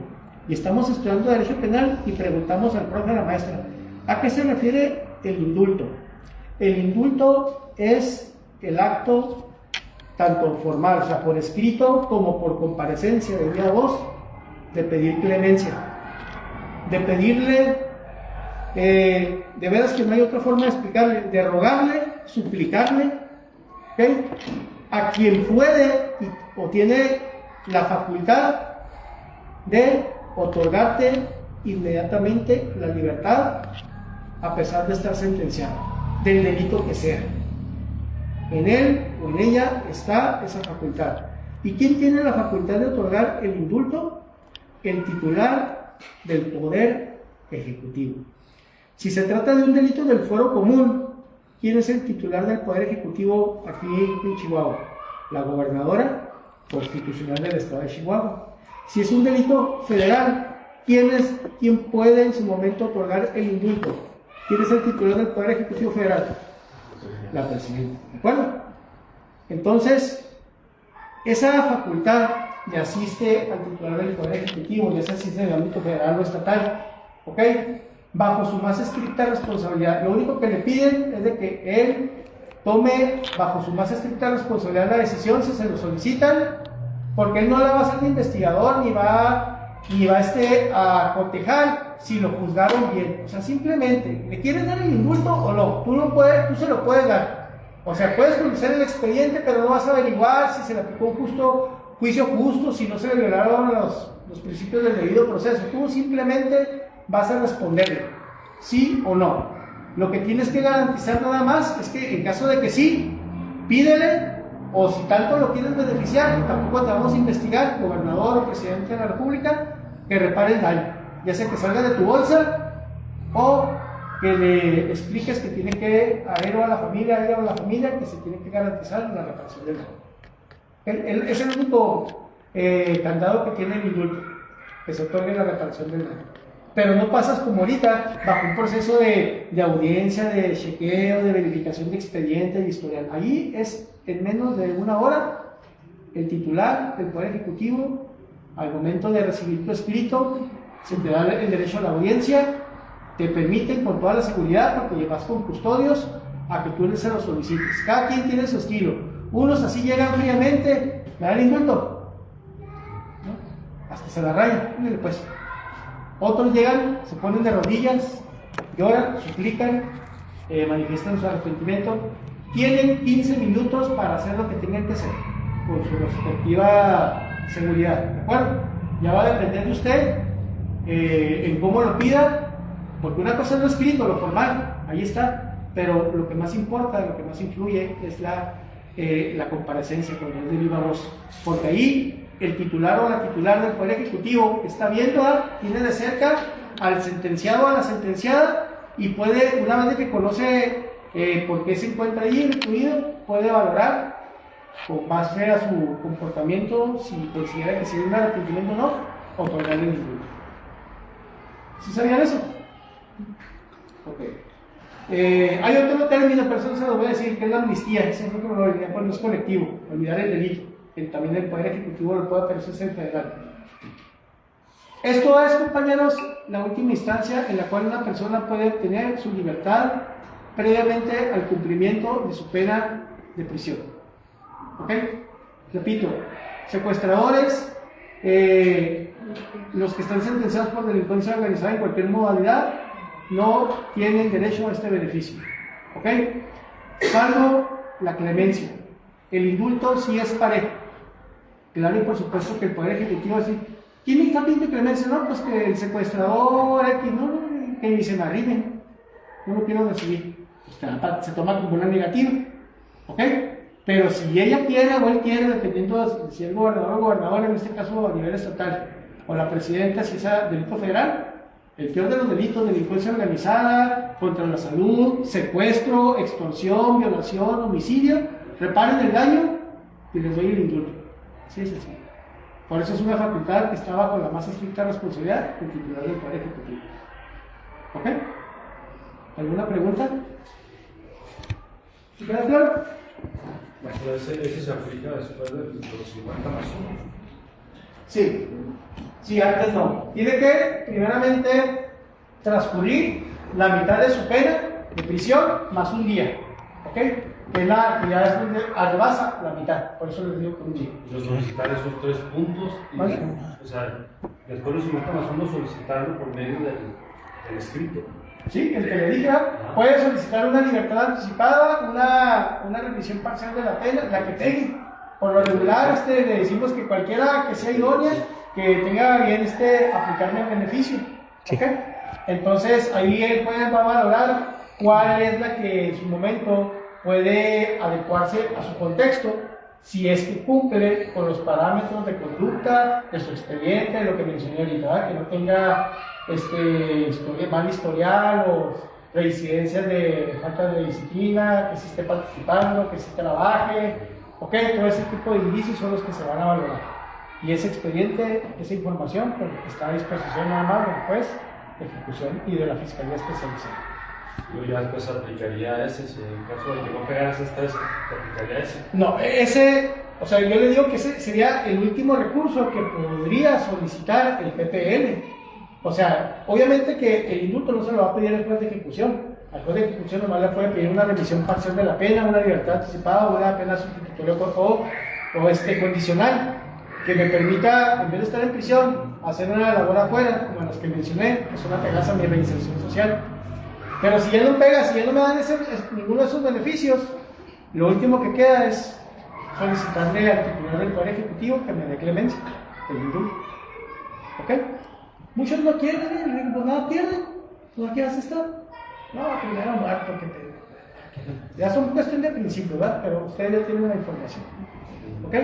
Y estamos estudiando Derecho Penal y preguntamos al profe, a la maestra, ¿a qué se refiere el indulto? El indulto es el acto tanto formal, o sea, por escrito como por comparecencia de viva voz, de pedir clemencia, de pedirle, de veras que no hay otra forma de explicarle, de rogarle, suplicarle, ¿okay?, a quien puede o tiene la facultad de otorgarte inmediatamente la libertad a pesar de estar sentenciado, del delito que sea. En él o en ella está esa facultad. ¿Y quién tiene la facultad de otorgar el indulto? El titular del Poder Ejecutivo. Si se trata de un delito del fuero común, ¿quién es el titular del Poder Ejecutivo aquí en Chihuahua? La gobernadora constitucional del estado de Chihuahua. Si es un delito federal, ¿quién puede en su momento otorgar el indulto? ¿Quién es el titular del Poder Ejecutivo Federal? La presidenta. ¿De acuerdo? Entonces, esa facultad le asiste al titular del Poder Ejecutivo, ya sea si es en el ámbito federal o estatal, ¿ok?, bajo su más estricta responsabilidad. Lo único que le piden es de que él tome bajo su más estricta responsabilidad la decisión si se lo solicitan, porque él no la va a hacer de investigador ni va a cotejar si lo juzgaron bien. O sea, simplemente, ¿le quieres dar el indulto o no? Tú se lo puedes dar. O sea, puedes conocer el expediente, pero no vas a averiguar si se le aplicó un juicio justo, si no se le violaron los principios del debido proceso. Tú simplemente vas a responderle, sí o no. Lo que tienes que garantizar nada más es que en caso de que sí, pídele, o si tanto lo quieres beneficiar, tampoco te vamos a investigar, gobernador o presidente de la República, que repare el daño, ya sea que salga de tu bolsa o que le expliques que tiene que ir a la familia, que se tiene que garantizar la reparación del daño. Es el único candado que tiene el indulto, que se otorgue la reparación del daño. Pero no pasas como ahorita, bajo un proceso de audiencia, de chequeo, de verificación de expediente, de historial. Ahí es en menos de una hora, el titular del Poder Ejecutivo, al momento de recibir tu escrito, se te da el derecho a la audiencia, te permiten con toda la seguridad, porque llevas con custodios, a que tú se lo solicites. Cada quien tiene su estilo. Unos así llegan fríamente, le dan el indulto, ¿no?, hasta se la rayan, pues. Otros llegan, se ponen de rodillas, lloran, suplican, manifiestan su arrepentimiento. Tienen 15 minutos para hacer lo que tengan que hacer, por su respectiva seguridad, ¿de acuerdo? Ya va a depender de usted en cómo lo pida, porque una cosa es lo escrito, lo formal, ahí está, pero lo que más importa, lo que más influye es la comparecencia cuando es de viva voz, porque ahí el titular o la titular del Poder Ejecutivo está viendo, tiene de cerca al sentenciado o a la sentenciada, y puede, una vez que conoce por qué se encuentra ahí incluido, puede valorar con base a su comportamiento, si considera que si hay un arrepentimiento o no, otorgarle el indulto. ¿Sí sabían eso? Ok. Hay otro término, pero eso se lo voy a decir, que es la amnistía. Eso es lo que me lo olvidé, pues no es colectivo, olvidar el delito. También el Poder Ejecutivo lo puede, pero eso es el federal. Esto es, compañeros, la última instancia en la cual una persona puede obtener su libertad previamente al cumplimiento de su pena de prisión. ¿Ok? Repito, secuestradores, los que están sentenciados por delincuencia organizada en cualquier modalidad, no tienen derecho a este beneficio. ¿Ok? Salvo la clemencia. El indulto sí es parejo. Claro, y por supuesto que el Poder Ejecutivo va a decir, ¿quién está pidiendo clemencia? No, pues que el secuestrador X, no, que ni se me arrimen, no lo quiero recibir. Pues se toma como una negativa, ¿ok? Pero si ella quiere o él quiere, dependiendo de si es gobernador o gobernadora, en este caso a nivel estatal, o la presidenta, si es delito federal, el peor de los delitos, delincuencia organizada, contra la salud, secuestro, extorsión, violación, homicidio, reparen el daño y les doy el indulto. Sí, sí, sí. Por eso es una facultad que está bajo la más estricta responsabilidad del titular del Poder Ejecutivo. ¿Ok? ¿Alguna pregunta? ¿Sí queda claro? Bueno, ese se aplica después de los 50 más 1. Sí. Sí, antes no. Tiene que, primeramente, transcurrir la mitad de su pena de prisión más un día. ¿Ok? Que ya es donde rebasa la mitad. Por eso les digo que un día. Solicitar esos 3 puntos. Y, ¿vale? o sea, después de los 50 más 1, solicitarlo por medio del escrito. Sí, el que le diga puede solicitar una libertad anticipada, una revisión parcial de la pena, la que tenga. Por lo regular, le decimos que cualquiera que sea idónea, que tenga bien aplicarme el beneficio. Sí. ¿Okay? Entonces, ahí él va a valorar cuál es la que en su momento puede adecuarse a su contexto, si es que cumple con los parámetros de conducta, de su expediente, de lo que mencioné ahorita, ¿verdad? Que no tenga mal historial o reincidencias de falta de disciplina, que sí esté participando, que sí trabaje, ok, todo ese tipo de indicios son los que se van a valorar. Y ese expediente, esa información, pues, está a disposición nada más del juez de ejecución y de la Fiscalía Especializada. Yo ya después aplicaría ese, si en caso de que no pegaras estas, aplicaría ese. No, o sea, yo le digo que ese sería el último recurso que podría solicitar el PPL. O sea, obviamente que el indulto no se lo va a pedir al juez de ejecución. Al juez de ejecución nomás le puede pedir una revisión parcial de la pena, una libertad anticipada o una pena sustitutoria o condicional, que me permita, en vez de estar en prisión, hacer una labor afuera, como las que mencioné, que son apegadas a mi reinserción social. Pero si ya no pega, si ya no me dan ninguno de esos beneficios, lo último que queda es solicitarle al titular del Poder Ejecutivo que me dé clemencia, el indulto. ¿Ok? Muchos no quieren, pues nada pierden, pues aquí vas a estar. No, primero muerto, porque ya son cuestión de principio, ¿verdad? Pero ustedes ya tienen la información. ¿Ok?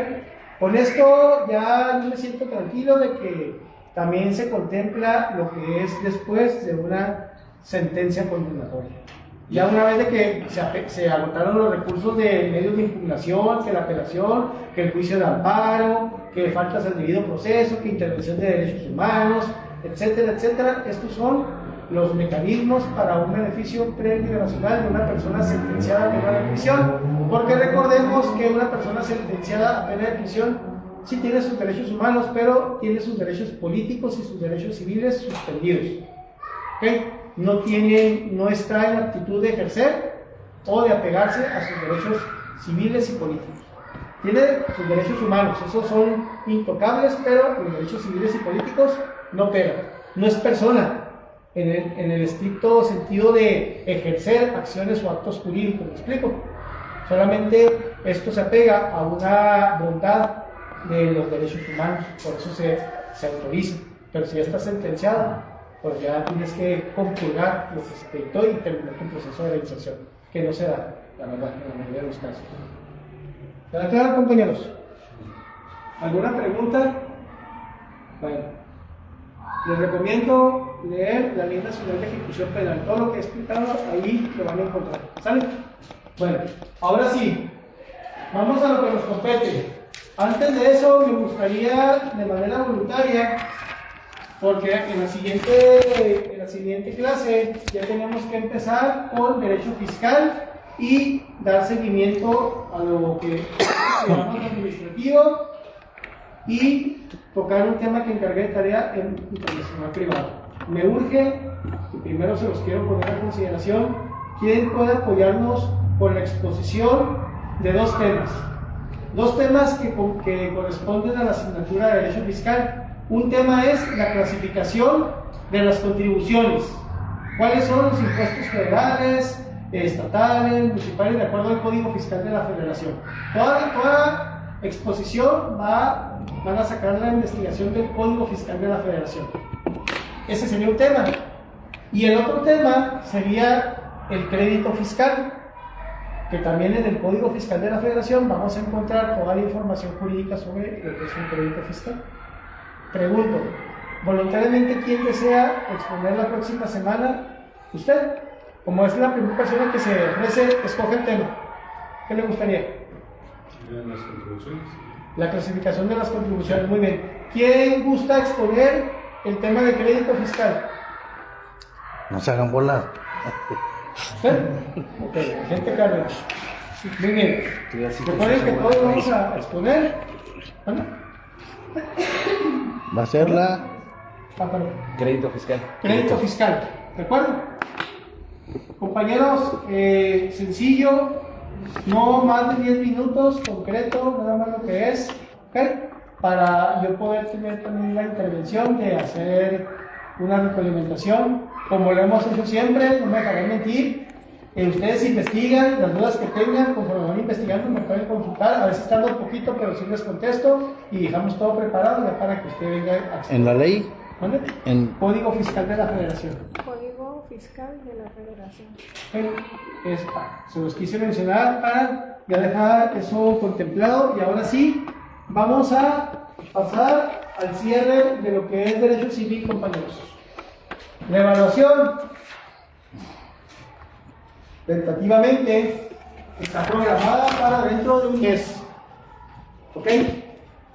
Con esto ya yo me siento tranquilo de que también se contempla lo que es después de una sentencia condenatoria. Ya una vez de que se agotaron los recursos de medios de impugnación, que la apelación, que el juicio de amparo, que faltas al debido proceso, que intervención de derechos humanos, etcétera, etcétera, estos son los mecanismos para un beneficio preliberacional de una persona sentenciada a pena de prisión, porque recordemos que una persona sentenciada a pena de prisión sí tiene sus derechos humanos, pero tiene sus derechos políticos y sus derechos civiles suspendidos. ¿Okay? No está en actitud de ejercer o de apegarse a sus derechos civiles y políticos. Tiene sus derechos humanos, esos son intocables, pero los derechos civiles y políticos no pegan. No es persona en el estricto sentido de ejercer acciones o actos jurídicos, ¿me explico? Solamente esto se apega a una bondad de los derechos humanos, por eso se autoriza. Pero si ya está sentenciado, pues ya tienes que compurgar lo que se te dictó y terminar tu proceso de reinserción, que no se da, la verdad, en la mayoría de los casos. ¿Queda claro, compañeros? ¿Alguna pregunta? Bueno, les recomiendo leer la Ley Nacional de Ejecución Penal. Todo lo que he explicado ahí lo van a encontrar. ¿Sale? Bueno, ahora sí, vamos a lo que nos compete. Antes de eso, me gustaría, de manera voluntaria, porque en la siguiente clase ya tenemos que empezar con derecho fiscal y dar seguimiento a lo que llamamos administrativo y tocar un tema que encargué de tarea en internacional privado. Me urge, y primero se los quiero poner a consideración, quién puede apoyarnos con la exposición de dos temas que corresponden a la asignatura de derecho fiscal. Un tema es la clasificación de las contribuciones. ¿Cuáles son los impuestos federales, estatales, municipales, de acuerdo al Código Fiscal de la Federación? Toda exposición van a sacar la investigación del Código Fiscal de la Federación. Ese sería un tema. Y el otro tema sería el crédito fiscal, que también en el Código Fiscal de la Federación vamos a encontrar toda la información jurídica sobre lo que es un crédito fiscal. Pregunto, voluntariamente, ¿quién desea exponer la próxima semana? ¿Usted? Como es la primera persona que se ofrece, escoge el tema. ¿Qué le gustaría? Las contribuciones. La clasificación de las contribuciones, muy bien. ¿Quién gusta exponer el tema de crédito fiscal? No se hagan volar. ¿Usted? Ok, agente Cárdenas. Muy bien. Recuerden que todos vamos a exponer. ¿Vale? Va a ser la Perdón. crédito fiscal. Crédito fiscal, ¿de acuerdo? Compañeros, sencillo, no más de 10 minutos, concreto, nada más lo que es, ¿ok? Para yo poder tener también la intervención de hacer una retroalimentación, como lo hemos hecho siempre, no me dejaré mentir. Ustedes investigan, las dudas que tengan, conforme van investigando, me pueden consultar, a veces tarda un poquito, pero sí les contesto y dejamos todo preparado ya para que usted venga a... En la ley, ¿Dónde? en Código Fiscal de la Federación. Código Fiscal de la Federación. Se los quise mencionar para ya dejar eso contemplado y ahora sí vamos a pasar al cierre de lo que es derecho civil, compañeros. La evaluación tentativamente está programada para dentro de un mes, ¿ok?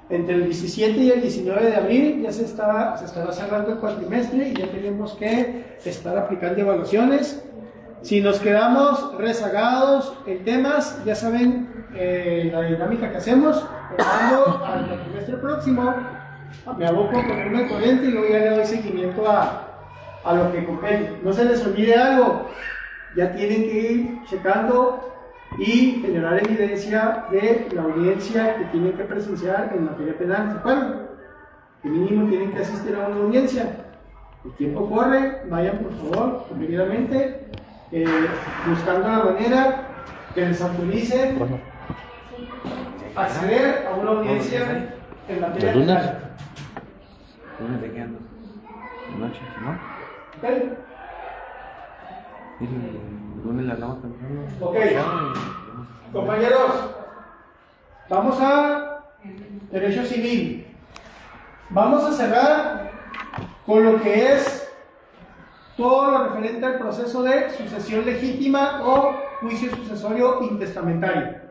Entre el 17 y el 19 de abril ya se estará cerrando el cuatrimestre y ya tenemos que estar aplicando evaluaciones. Si nos quedamos rezagados en temas, ya saben la dinámica que hacemos. Cuando al cuatrimestre próximo me aboco a ponerme al corriente y luego ya le doy seguimiento a lo que compete. No se les olvide algo, ya tienen que ir checando y generar evidencia de la audiencia que tienen que presenciar en materia penal, ¿se acuerdan? Que mínimo tienen que asistir a una audiencia. El tiempo corre, vayan por favor, convenientemente, buscando la manera que les autorice acceder a una audiencia en materia ¿Los lunes? penal. ¿Lunes de qué ando? Noche, ¿no? ¿Ok? El lunes la damos temprano. Ok. Compañeros, vamos a derecho civil. Vamos a cerrar con lo que es todo lo referente al proceso de sucesión legítima o juicio sucesorio intestamentario.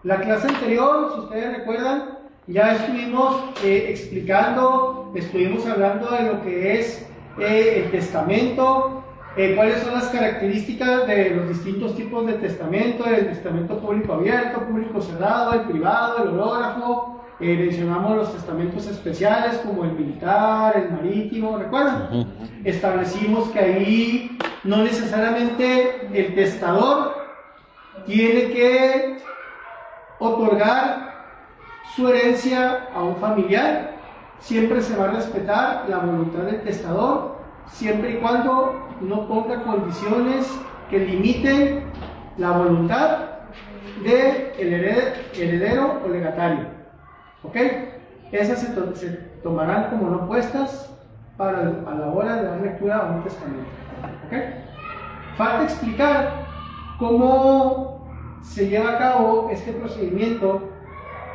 La clase anterior, si ustedes recuerdan, ya estuvimos estuvimos hablando de lo que es el testamento, cuáles son las características de los distintos tipos de testamento, el testamento público abierto, público cerrado, el privado, el hológrafo. Mencionamos los testamentos especiales como el militar, el marítimo, ¿recuerdan? Establecimos que ahí no necesariamente el testador tiene que otorgar su herencia a un familiar, siempre se va a respetar la voluntad del testador, siempre y cuando no ponga condiciones que limiten la voluntad del heredero o legatario. ¿Ok? Esas se tomarán como no puestas a la hora de dar lectura a un testamento. ¿Ok? Falta explicar cómo se lleva a cabo este procedimiento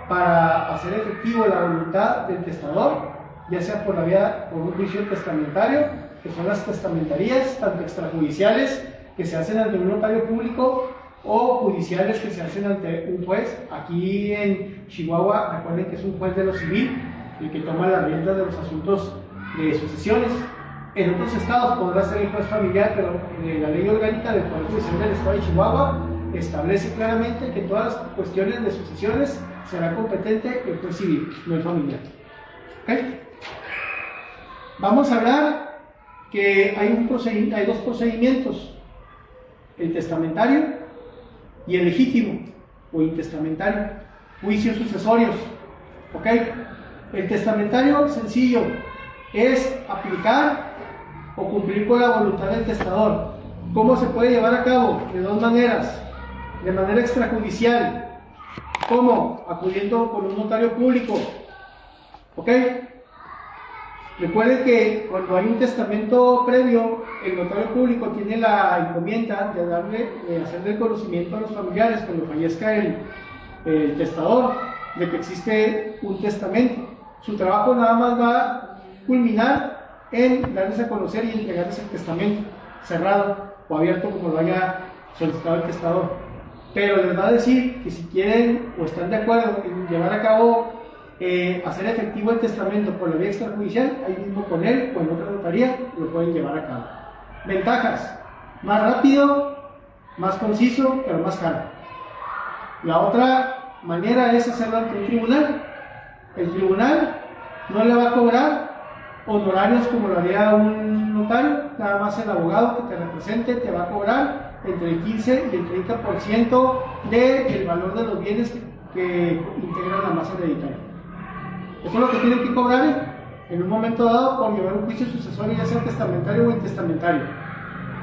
para hacer efectivo la voluntad del testador, ya sea por un juicio testamentario, que son las testamentarías, tanto extrajudiciales, que se hacen ante un notario público, o judiciales que se hacen ante un juez. Aquí en Chihuahua, recuerden que es un juez de lo civil el que toma las riendas de los asuntos de sucesiones. En otros estados podrá ser el juez familiar, pero la ley orgánica del Poder Judicial del Estado de Chihuahua establece claramente que todas las cuestiones de sucesiones será competente el juez civil, no el familiar. ¿Okay? Vamos a hablar que hay dos procedimientos: el testamentario y el legítimo o intestamentario, juicios sucesorios. ¿Ok? El testamentario, sencillo, es aplicar o cumplir con la voluntad del testador. ¿Cómo se puede llevar a cabo? De dos maneras: de manera extrajudicial. ¿Cómo? Acudiendo con un notario público. ¿Ok? Recuerden que cuando hay un testamento previo, el notario público tiene la encomienda de hacerle el conocimiento a los familiares cuando fallezca el testador de que existe un testamento. Su trabajo nada más va a culminar en darles a conocer y entregarles el testamento, cerrado o abierto como lo haya solicitado el testador. Pero les va a decir que si quieren o están de acuerdo en llevar a cabo hacer efectivo el testamento por la vía extrajudicial, ahí mismo con él o en otra notaría lo pueden llevar a cabo. Ventajas: más rápido, más conciso, pero más caro. La otra manera es hacerlo ante un tribunal. El tribunal no le va a cobrar honorarios como lo haría un notario, nada más el abogado que te represente te va a cobrar entre el 15 y el 30% del valor de los bienes que integran la masa hereditaria. Eso es lo que tienen que cobrar en un momento dado por llevar un juicio sucesorio, ya sea testamentario o intestamentario.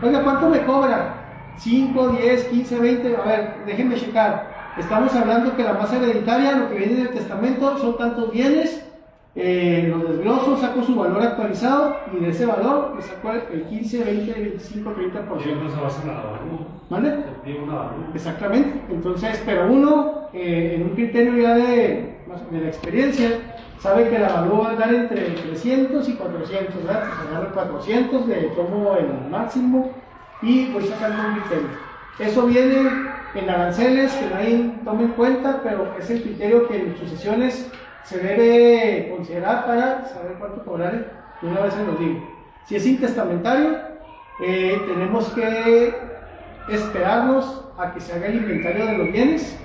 Oiga, ¿cuánto me cobra? 5, 10, 15, 20, a ver, déjenme checar. Estamos hablando que la masa hereditaria, lo que viene en el testamento, son tantos bienes, los desgloso, saco su valor actualizado y de ese valor le saco el 15, 20, 25, 30%. Y entonces se basa en la avalúo. ¿Vale? Se pide una avalúo. Exactamente. Entonces, pero uno, en un criterio ya de la experiencia, sabe que la avalúo va a dar entre 300 y 400, ¿verdad? Pues agarro 400, le tomo el máximo y voy sacando un criterio. Eso viene en aranceles que nadie toma en cuenta, pero es el criterio que en sucesiones se debe considerar para saber cuánto cobrar. Y una vez se los digo. Si es intestamentario, tenemos que esperarnos a que se haga el inventario de los bienes,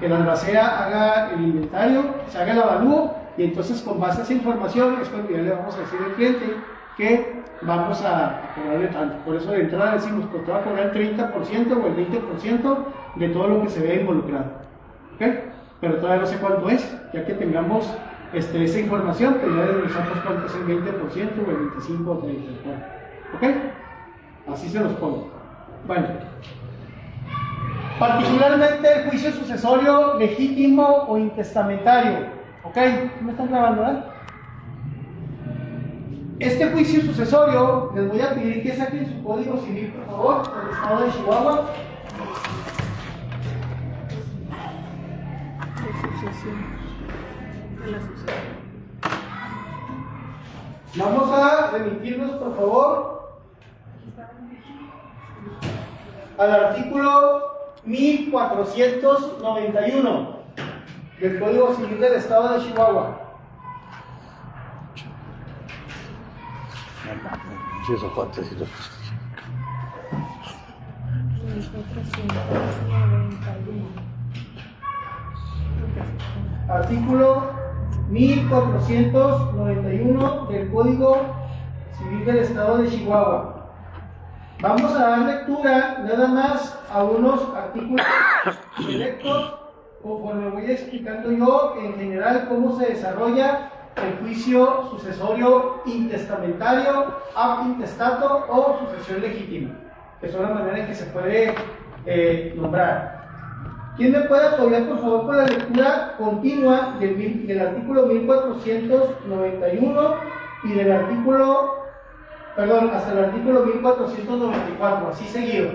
que la albacea haga el inventario, se haga el avalúo, y entonces con base a esa información es cuando ya le vamos a decir al cliente que vamos a cobrarle tanto. Por eso de entrada decimos que te va a cobrar el 30% o el 20% de todo lo que se ve involucrado. ¿Okay? Pero todavía no sé cuánto es, ya que tengamos esa información, pues ya desglosamos cuánto es el 20% o el 25 o 30%. ¿Ok? Así se los pongo. Bueno. Particularmente el juicio sucesorio legítimo o intestamentario. ¿Ok? ¿Me están grabando, verdad? Este juicio sucesorio, les voy a pedir que saquen su código civil, por favor, del estado de Chihuahua. De la sucesión. Vamos a remitirnos, por favor, al artículo 1491 del Código Civil del Estado de Chihuahua. Sí, esos cuantos, sí, 1491. Artículo 1491 del Código Civil del Estado de Chihuahua. Vamos a dar lectura nada más a unos artículos selectos, conforme voy explicando yo en general cómo se desarrolla el juicio sucesorio intestamentario, ab intestato o sucesión legítima, que son la manera en que se puede nombrar. ¿Quién me puede apoyar, por favor, con la lectura continua del artículo 1491 y del artículo, perdón, hasta el artículo 1494, así seguido?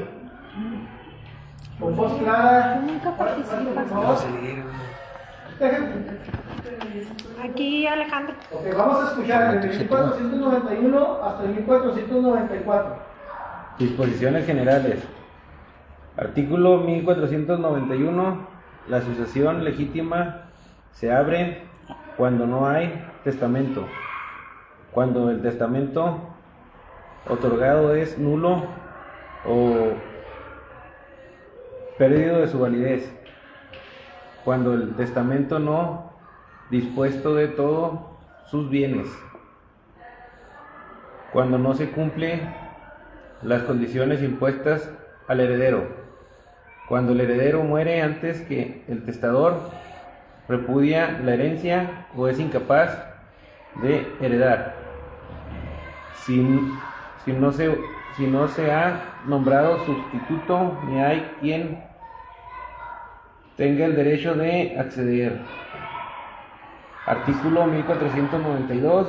Con voz clara. Nunca participas. Por favor. Aquí, Alejandro. Ok, vamos a escuchar desde el 1491 hasta el 1494. Disposiciones generales. Artículo 1491. La sucesión legítima se abre cuando no hay testamento. Cuando el testamento otorgado es nulo o perdido de su validez. Cuando el testamento no dispuesto de todos sus bienes. Cuando no se cumplen las condiciones impuestas al heredero. Cuando el heredero muere antes que el testador, repudia la herencia o es incapaz de heredar. Si no se ha nombrado sustituto ni hay quien tenga el derecho de acceder. Artículo 1492.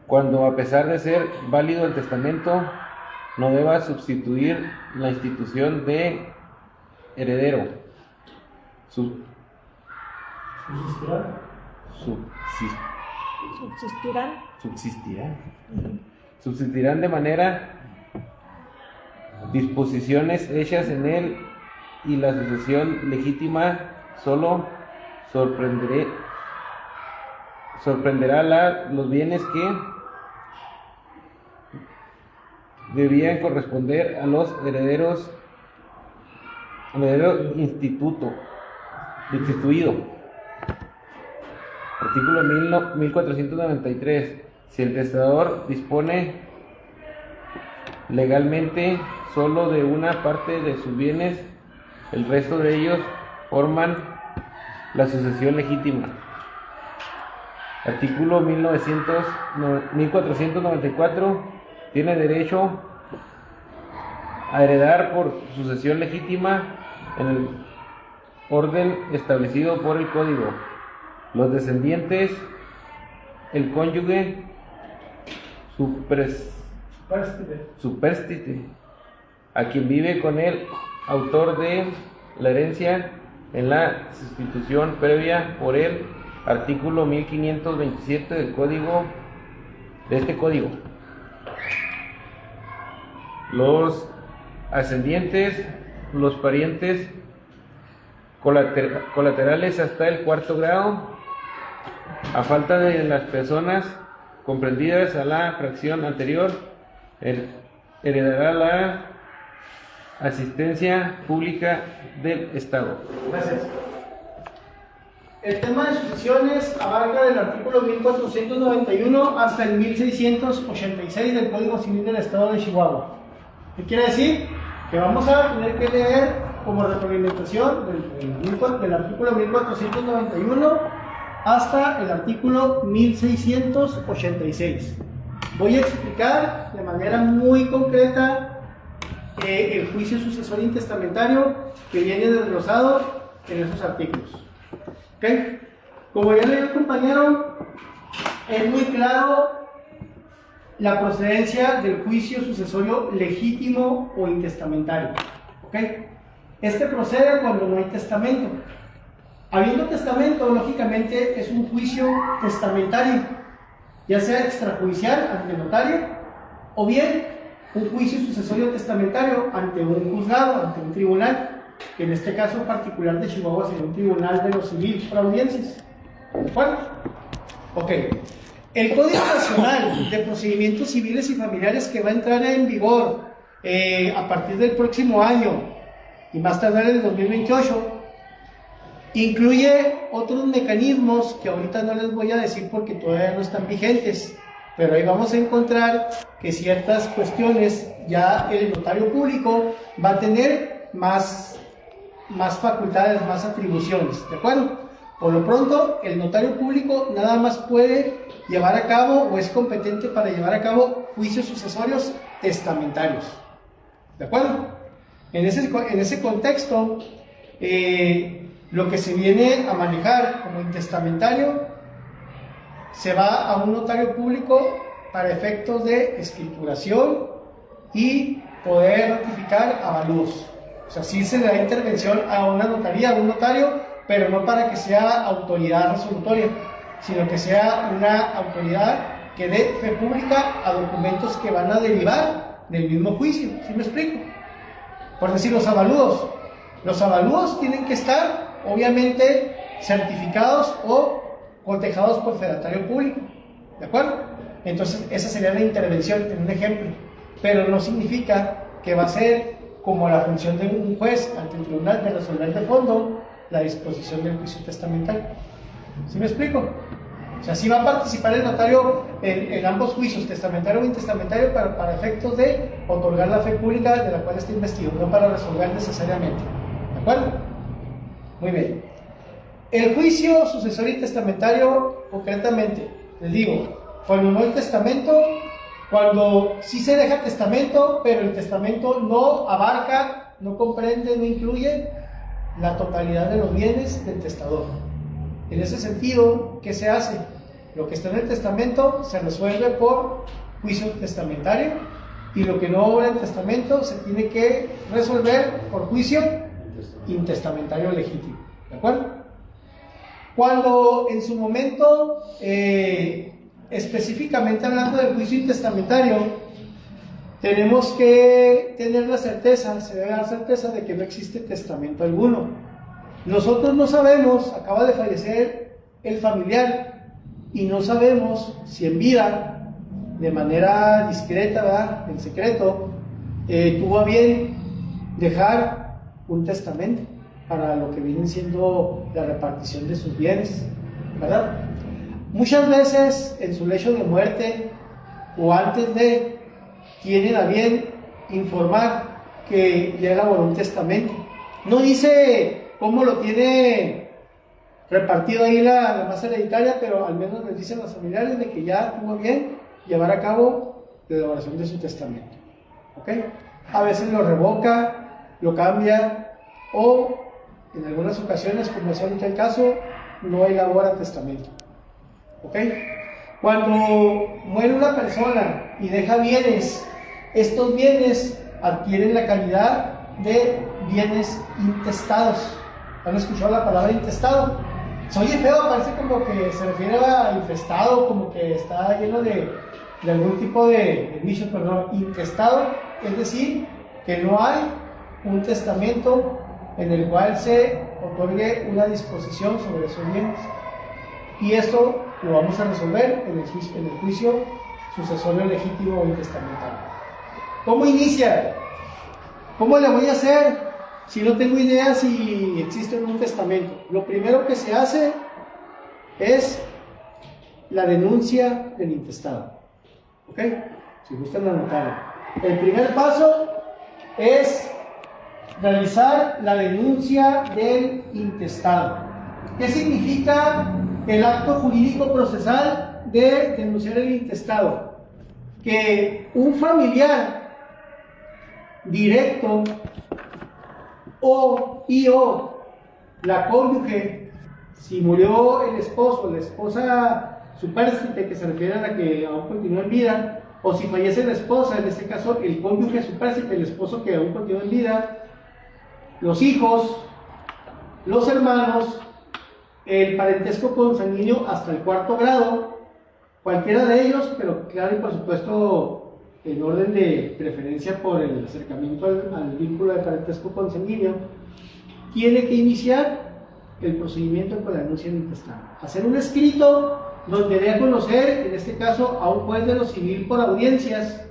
Cuando a pesar de ser válido el testamento, no deba sustituir la institución de heredero. Subsistirán de manera disposiciones hechas en él y la sucesión legítima solo sorprenderá los bienes que debían corresponder a los herederos, al heredero instituido. Artículo 1493. Si el testador dispone legalmente solo de una parte de sus bienes, el resto de ellos forman la sucesión legítima. Artículo 1494. Tiene derecho a heredar por sucesión legítima en el orden establecido por el Código. Los descendientes, el cónyuge, supérstite, a quien vive con el autor de la herencia en la sustitución previa por el artículo 1527 del Código, de este Código. Los ascendientes, los parientes colaterales hasta el cuarto grado, a falta de las personas comprendidas a la fracción anterior, heredará la asistencia pública del Estado. Gracias. El tema de sucesiones abarca del artículo 1491 hasta el 1686 del Código Civil del Estado de Chihuahua. ¿Qué quiere decir? Que vamos a tener que leer como retroalimentación del artículo 1491 hasta el artículo 1686. Voy a explicar de manera muy concreta el juicio sucesorio intestamentario que viene desglosado en esos artículos. ¿Okay? Como ya le dio el compañero, es muy claro la procedencia del juicio sucesorio legítimo o intestamentario. ¿Okay? Este procede cuando no hay testamento. Habiendo testamento, lógicamente es un juicio testamentario, ya sea extrajudicial ante notario o bien un juicio sucesorio testamentario ante un juzgado, ante un tribunal, que en este caso particular de Chihuahua sería un tribunal de lo civil por audiencias. ¿De acuerdo? Ok. El Código Nacional de Procedimientos Civiles y Familiares, que va a entrar en vigor a partir del próximo año y más tardar en el 2028, incluye otros mecanismos que ahorita no les voy a decir porque todavía no están vigentes, pero ahí vamos a encontrar que ciertas cuestiones ya el notario público va a tener más facultades, más atribuciones, ¿de acuerdo? Por lo pronto, el notario público nada más puede llevar a cabo o es competente para llevar a cabo juicios sucesorios testamentarios, ¿de acuerdo? En ese contexto, lo que se viene a manejar como intestamentario se va a un notario público para efectos de escrituración y poder ratificar avalúos. O sea, sí se le da intervención a una notaría, a un notario, pero no para que sea autoridad resolutoria, sino que sea una autoridad que dé fe pública a documentos que van a derivar del mismo juicio. ¿Sí me explico? Por decir, los avalúos. Los avalúos tienen que estar, obviamente, certificados o cotejados por fedatario público. ¿De acuerdo? Entonces, esa sería la intervención en un ejemplo. Pero no significa que va a ser como la función de un juez ante el tribunal de resolver de fondo la disposición del juicio testamentario. ¿Sí me explico? O sea, sí va a participar el notario en ambos juicios, testamentario o intestamentario, para efectos de otorgar la fe pública de la cual está investido, no para resolver necesariamente. ¿De acuerdo? Muy bien. El juicio sucesorio y testamentario, concretamente, les digo, cuando no hay testamento, cuando sí se deja testamento, pero el testamento no abarca, no comprende, no incluye la totalidad de los bienes del testador. En ese sentido, ¿qué se hace? Lo que está en el testamento se resuelve por juicio testamentario y lo que no obra el testamento se tiene que resolver por juicio intestamentario legítimo. ¿De acuerdo? Cuando en su momento, específicamente hablando del juicio intestamentario, tenemos que tener la certeza, se debe dar certeza de que no existe testamento alguno. Nosotros no sabemos, acaba de fallecer el familiar y no sabemos si en vida de manera discreta, ¿verdad?, en secreto, tuvo a bien dejar un testamento para lo que viene siendo la repartición de sus bienes, ¿verdad? Muchas veces en su lecho de muerte o antes de, tienen a bien informar que ya elaboró un testamento. No dice cómo lo tiene repartido ahí la masa hereditaria, pero al menos les dicen a los familiares de que ya tuvo bien llevar a cabo la elaboración de su testamento. ¿Ok? A veces lo revoca, lo cambia, o en algunas ocasiones, como es ahorita el caso, no elabora testamento. ¿Ok? Cuando muere una persona y deja bienes, estos bienes adquieren la calidad de bienes intestados. ¿Han escuchado la palabra intestado? Se oye feo, parece como que se refiere a infestado, como que está lleno de algún tipo de bichos, pero no, intestado, es decir, que no hay un testamento en el cual se otorgue una disposición sobre esos bienes. Y esto lo vamos a resolver en el juicio sucesorio legítimo o intestamentario. ¿Cómo inicia? ¿Cómo le voy a hacer si no tengo idea si existe un testamento? Lo primero que se hace es la denuncia del intestado. ¿Ok? Si gustan anotarlo. El primer paso es realizar la denuncia del intestado. ¿Qué significa el acto jurídico procesal de denunciar el intestado? Que un familiar directo o la cónyuge, si murió el esposo, la esposa supérstite, que se refiere a la que aún continúa en vida, o si fallece la esposa, en este caso el cónyuge supérstite, el esposo que aún continúa en vida, los hijos, los hermanos, el parentesco consanguíneo hasta el cuarto grado, cualquiera de ellos, pero claro y por supuesto en orden de preferencia por el acercamiento al vínculo de parentesco consanguíneo, tiene que iniciar el procedimiento con la denuncia del intestado. Hacer un escrito donde dé a conocer, en este caso a un juez de lo civil por audiencias,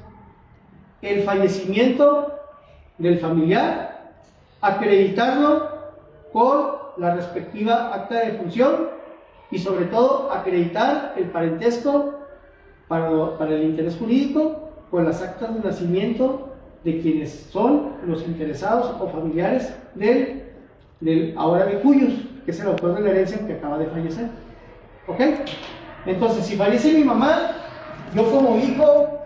el fallecimiento del familiar, acreditarlo con la respectiva acta de defunción y sobre todo acreditar el parentesco para el interés jurídico con las actas de nacimiento de quienes son los interesados o familiares del ahora vicuyus, que es el autor de la herencia que acaba de fallecer. ¿Ok? Entonces, si fallece mi mamá, yo como hijo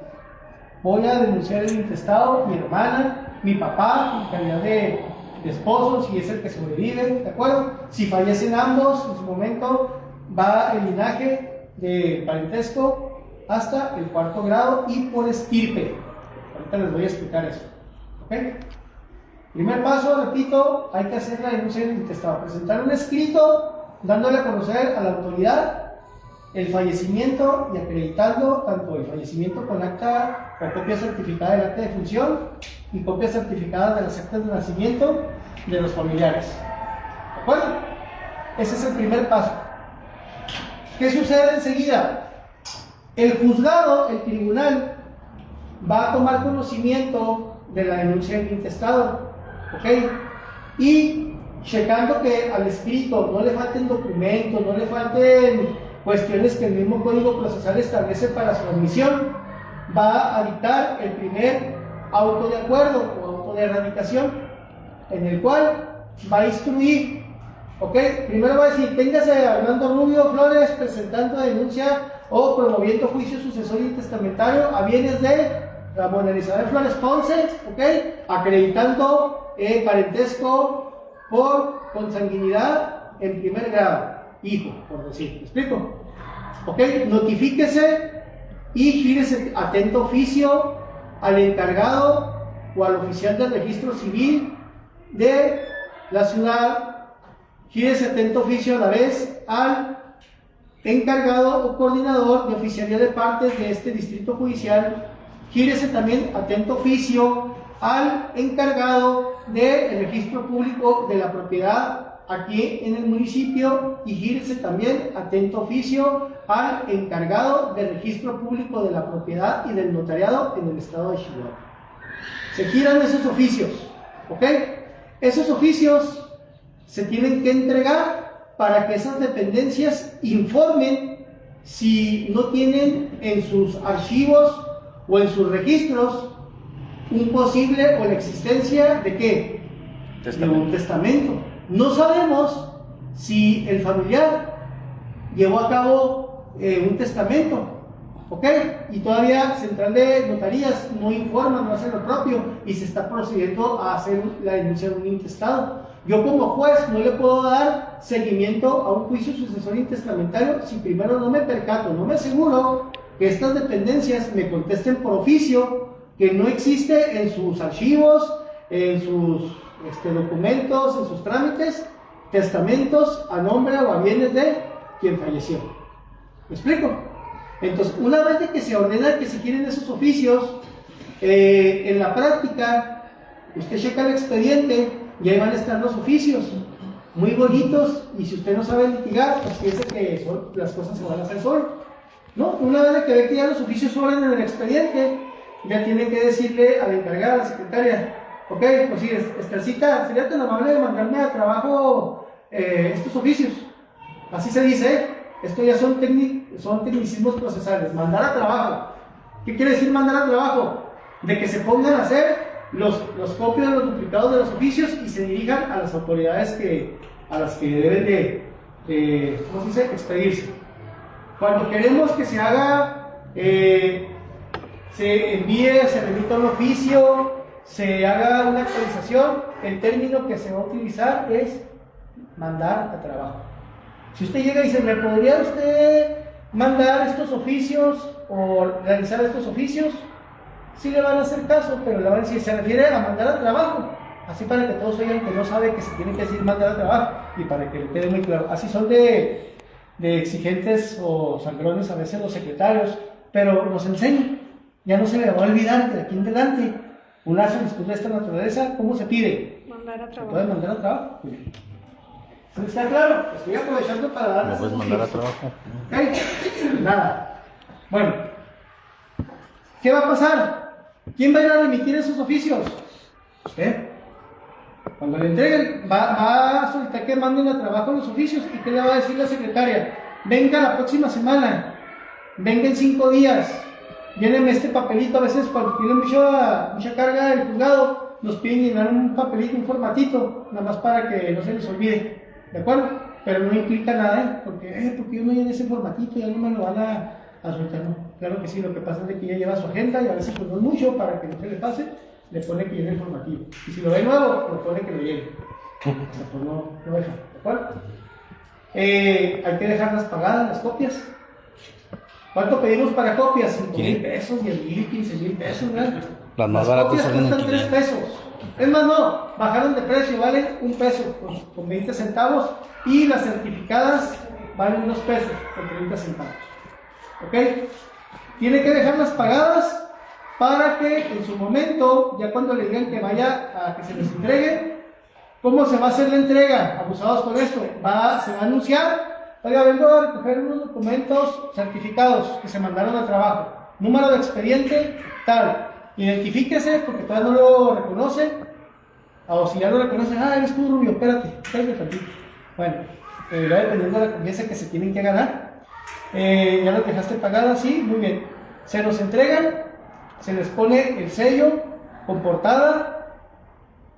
voy a denunciar el intestado, mi hermana, mi papá, en calidad de esposo, si es el que sobrevive, ¿de acuerdo? Si fallecen ambos, en su momento va el linaje de parentesco hasta el cuarto grado y por estirpe. Ahorita les voy a explicar eso. ¿Ok? Primer paso, repito, hay que hacer la denuncia del intestado. Presentar un escrito dándole a conocer a la autoridad el fallecimiento y acreditando tanto el fallecimiento con acta o copia certificada del acta de función y copias certificadas de las actas de nacimiento de los familiares. ¿De acuerdo? Ese es el primer paso. ¿Qué sucede enseguida? El juzgado, el tribunal, va a tomar conocimiento de la denuncia del intestado, ¿ok? Y checando que al escrito no le falten documentos, no le falten cuestiones que el mismo Código Procesal establece para su admisión, va a dictar el primer auto de acuerdo o auto de erradicación, en el cual va a instruir, ¿ok? Primero va a decir, téngase a Armando Rubio Flores presentando denuncia o promoviendo juicio sucesorio y testamentario a bienes de Ramón Elizabeth Flores Ponce, ¿ok? Acreditando parentesco por consanguinidad en primer grado, hijo, por decir, ¿me explico? ¿Ok? Notifíquese y gírese atento oficio al encargado o al oficial del registro civil de la ciudad, gírese atento oficio a la vez al encargado o coordinador de oficialía de partes de este distrito judicial, gírese también atento oficio al encargado del registro público de la propiedad aquí en el municipio y gírese también atento oficio al encargado del registro público de la propiedad y del notariado en el estado de Chihuahua. Se giran esos oficios, ¿ok? Esos oficios se tienen que entregar para que esas dependencias informen si no tienen en sus archivos o en sus registros un posible o la existencia de ¿qué? De un testamento. No sabemos si el familiar llevó a cabo un testamento, ¿ok? Y todavía Central de Notarías no informa, no hace lo propio y se está procediendo a hacer la denuncia de un intestado. Yo como juez no le puedo dar seguimiento a un juicio sucesorio intestamentario si primero no me percato, no me aseguro que estas dependencias me contesten por oficio que no existe en sus archivos, en sus documentos, en sus trámites, testamentos a nombre o a bienes de quien falleció. ¿Me explico? Entonces, una vez de que se ordena que se quieren esos oficios, en la práctica, usted checa el expediente y ahí van a estar los oficios, muy bonitos, y si usted no sabe litigar, pues piense que las cosas se van a hacer solo. ¿No? Una vez de que ve que ya los oficios sobran en el expediente, ya tiene que decirle a la encargada, a la secretaria, ok, pues sí, Estercita, sería tan amable de mandarme a trabajo estos oficios. Así se dice, esto ya son tecnicismos procesales, mandar a trabajo. ¿Qué quiere decir mandar a trabajo? De que se pongan a hacer los copios de los duplicados de los oficios y se dirijan a las autoridades a las que deben de ¿cómo se dice? Expedirse. Cuando queremos que se haga, se envíe, se remita un oficio, se haga una actualización, el término que se va a utilizar es mandar a trabajo. Si usted llega y dice, ¿me podría usted mandar estos oficios o realizar estos oficios? Sí le van a hacer caso, pero le van a decir, se refiere a mandar a trabajo, así para que todos oigan que no sabe que se tiene que decir mandar a trabajo y para que le quede muy claro. Así son de exigentes o sangrones a veces los secretarios, pero nos enseñan, ya no se le va a olvidar que de aquí en adelante una solicitud de esta naturaleza, ¿cómo se pide? Mandar a ¿Se trabajo. puede mandar a trabajo? ¿Está claro? Estoy aprovechando para dar. ¿Me puedes mandar a trabajo? ¿Ok? Nada. Bueno, ¿qué va a pasar? ¿Quién va a ir a remitir esos oficios? ¿Eh? Cuando le entreguen, va a solicitar que manden a trabajo los oficios. ¿Y qué le va a decir la secretaria? Venga la próxima semana, venga en 5 días, lléneme este papelito. A veces cuando tiene mucha carga el juzgado, nos piden llenar un papelito, un formatito, nada más para que no se les olvide, ¿de acuerdo? Pero no implica nada, porque yo no llené ese formatito, ya no me lo van a soltar, ¿no? Claro que sí, lo que pasa es que ella lleva su agenda y a veces pues no es mucho, para que no se le pase, le pone que llene el formativo. Y si lo ve nuevo, lo pone que lo llene. O sea, pues no deja, ¿de acuerdo? Hay que dejarlas pagadas, las copias. ¿Cuánto pedimos para copias? 5,000 pesos, 10,000, 15,000 pesos, ¿verdad? Las más Las baratas copias salen en cuestan 3 pesos. Es más, no, bajaron de precio, valen 1 peso con 20 centavos y las certificadas valen 2 pesos con 30 centavos. ¿Ok? Tiene que dejarlas pagadas para que en su momento, ya cuando le digan que vaya a que se les entregue, ¿cómo se va a hacer la entrega? Abusados con esto. Se va a anunciar, oiga, vengo a recoger unos documentos certificados que se mandaron a trabajo. Número de expediente, tal. Identifíquese porque todavía no lo reconoce. O si ya lo reconocen, eres tú, Rubio, espérate tantito. Bueno, va dependiendo de la confianza que se tienen que ganar. Ya lo dejaste pagado, sí, muy bien. Se los entregan, se les pone el sello con portada,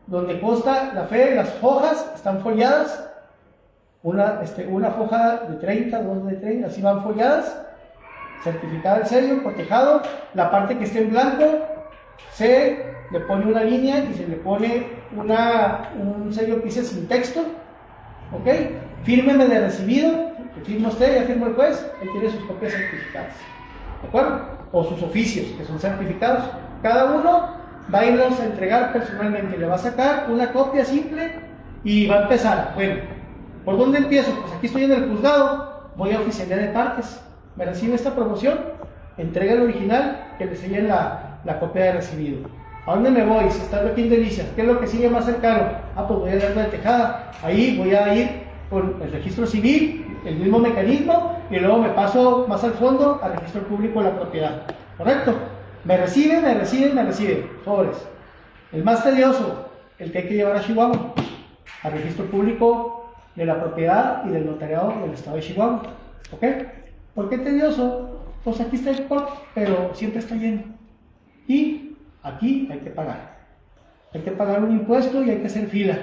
donde consta la fe. Las hojas están foliadas, una hoja de 30, 2 de 30, así van foliadas, certificado el sello, cotejado. La parte que esté en blanco se le pone una línea y se le pone un sello que dice sin texto, ¿ok? Fírmeme de recibido, que firma usted, ya firmó el juez, él tiene sus copias certificadas, ¿de acuerdo? O sus oficios, que son certificados. Cada uno va a irlos a entregar personalmente, le va a sacar una copia simple y va a empezar. Bueno, ¿por dónde empiezo? Pues aquí estoy en el juzgado, voy a oficialía de partes, me recibe esta promoción, entrega el original, que le sellen la copia de recibido. ¿A dónde me voy? Si está aquí en Delicias, ¿qué es lo que sigue más cercano? Pues voy a darle de Tejada. Ahí voy a ir con el registro civil, el mismo mecanismo, y luego me paso más al fondo al registro público de la propiedad. ¿Correcto? Me reciben, sobres. El más tedioso, el que hay que llevar a Chihuahua, al registro público de la propiedad y del notariado del estado de Chihuahua. ¿Ok? ¿Por qué tedioso? Pues aquí está el corte, pero siempre está lleno. Y aquí hay que pagar. Hay que pagar un impuesto y hay que hacer fila.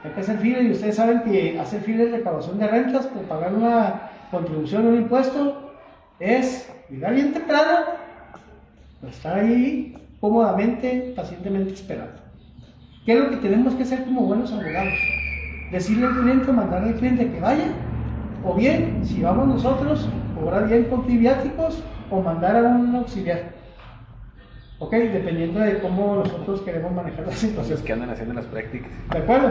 Hay que hacer fila, y ustedes saben que hacer fila de recaudación de rentas por pagar una contribución o un impuesto es llegar bien temprano, estar ahí cómodamente, pacientemente esperando. ¿Qué es lo que tenemos que hacer como buenos abogados? Decirle al cliente, mandarle al cliente que vaya, o bien, si vamos nosotros, cobrar bien con viáticos o mandar a un auxiliar. ¿Ok? Dependiendo de cómo nosotros queremos manejar la situación. Los que andan haciendo las prácticas. ¿De acuerdo?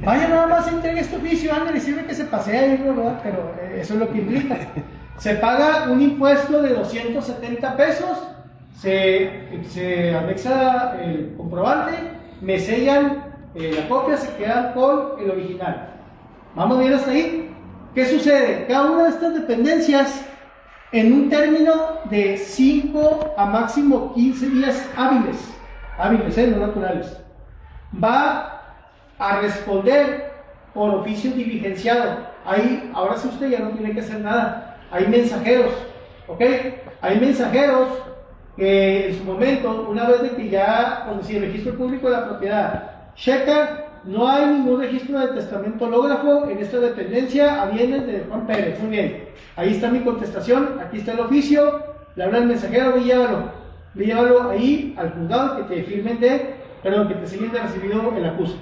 Vaya, nada más entregue este oficio, ándale, sirve que se pasea ahí, ¿verdad? Pero eso es lo que implica. Se paga un impuesto de 270 pesos, se anexa el comprobante, me sellan la copia, se quedan con el original. ¿Vamos bien hasta ahí? ¿Qué sucede? Cada una de estas dependencias, en un término de 5 a máximo 15 días hábiles, no naturales, va a responder por oficio diligenciado. Ahí, ahora sí usted ya no tiene que hacer nada. Hay mensajeros, ¿ok? Hay mensajeros que en su momento, una vez de que ya, cuando si el registro público de la propiedad checa, no hay ningún registro de testamento hológrafo en esta dependencia a bienes de Juan Pérez. Muy bien, ahí está mi contestación, aquí está el oficio, le habla el mensajero, ve llévalo ahí al juzgado que te firmen que te siguen de recibido el acuse.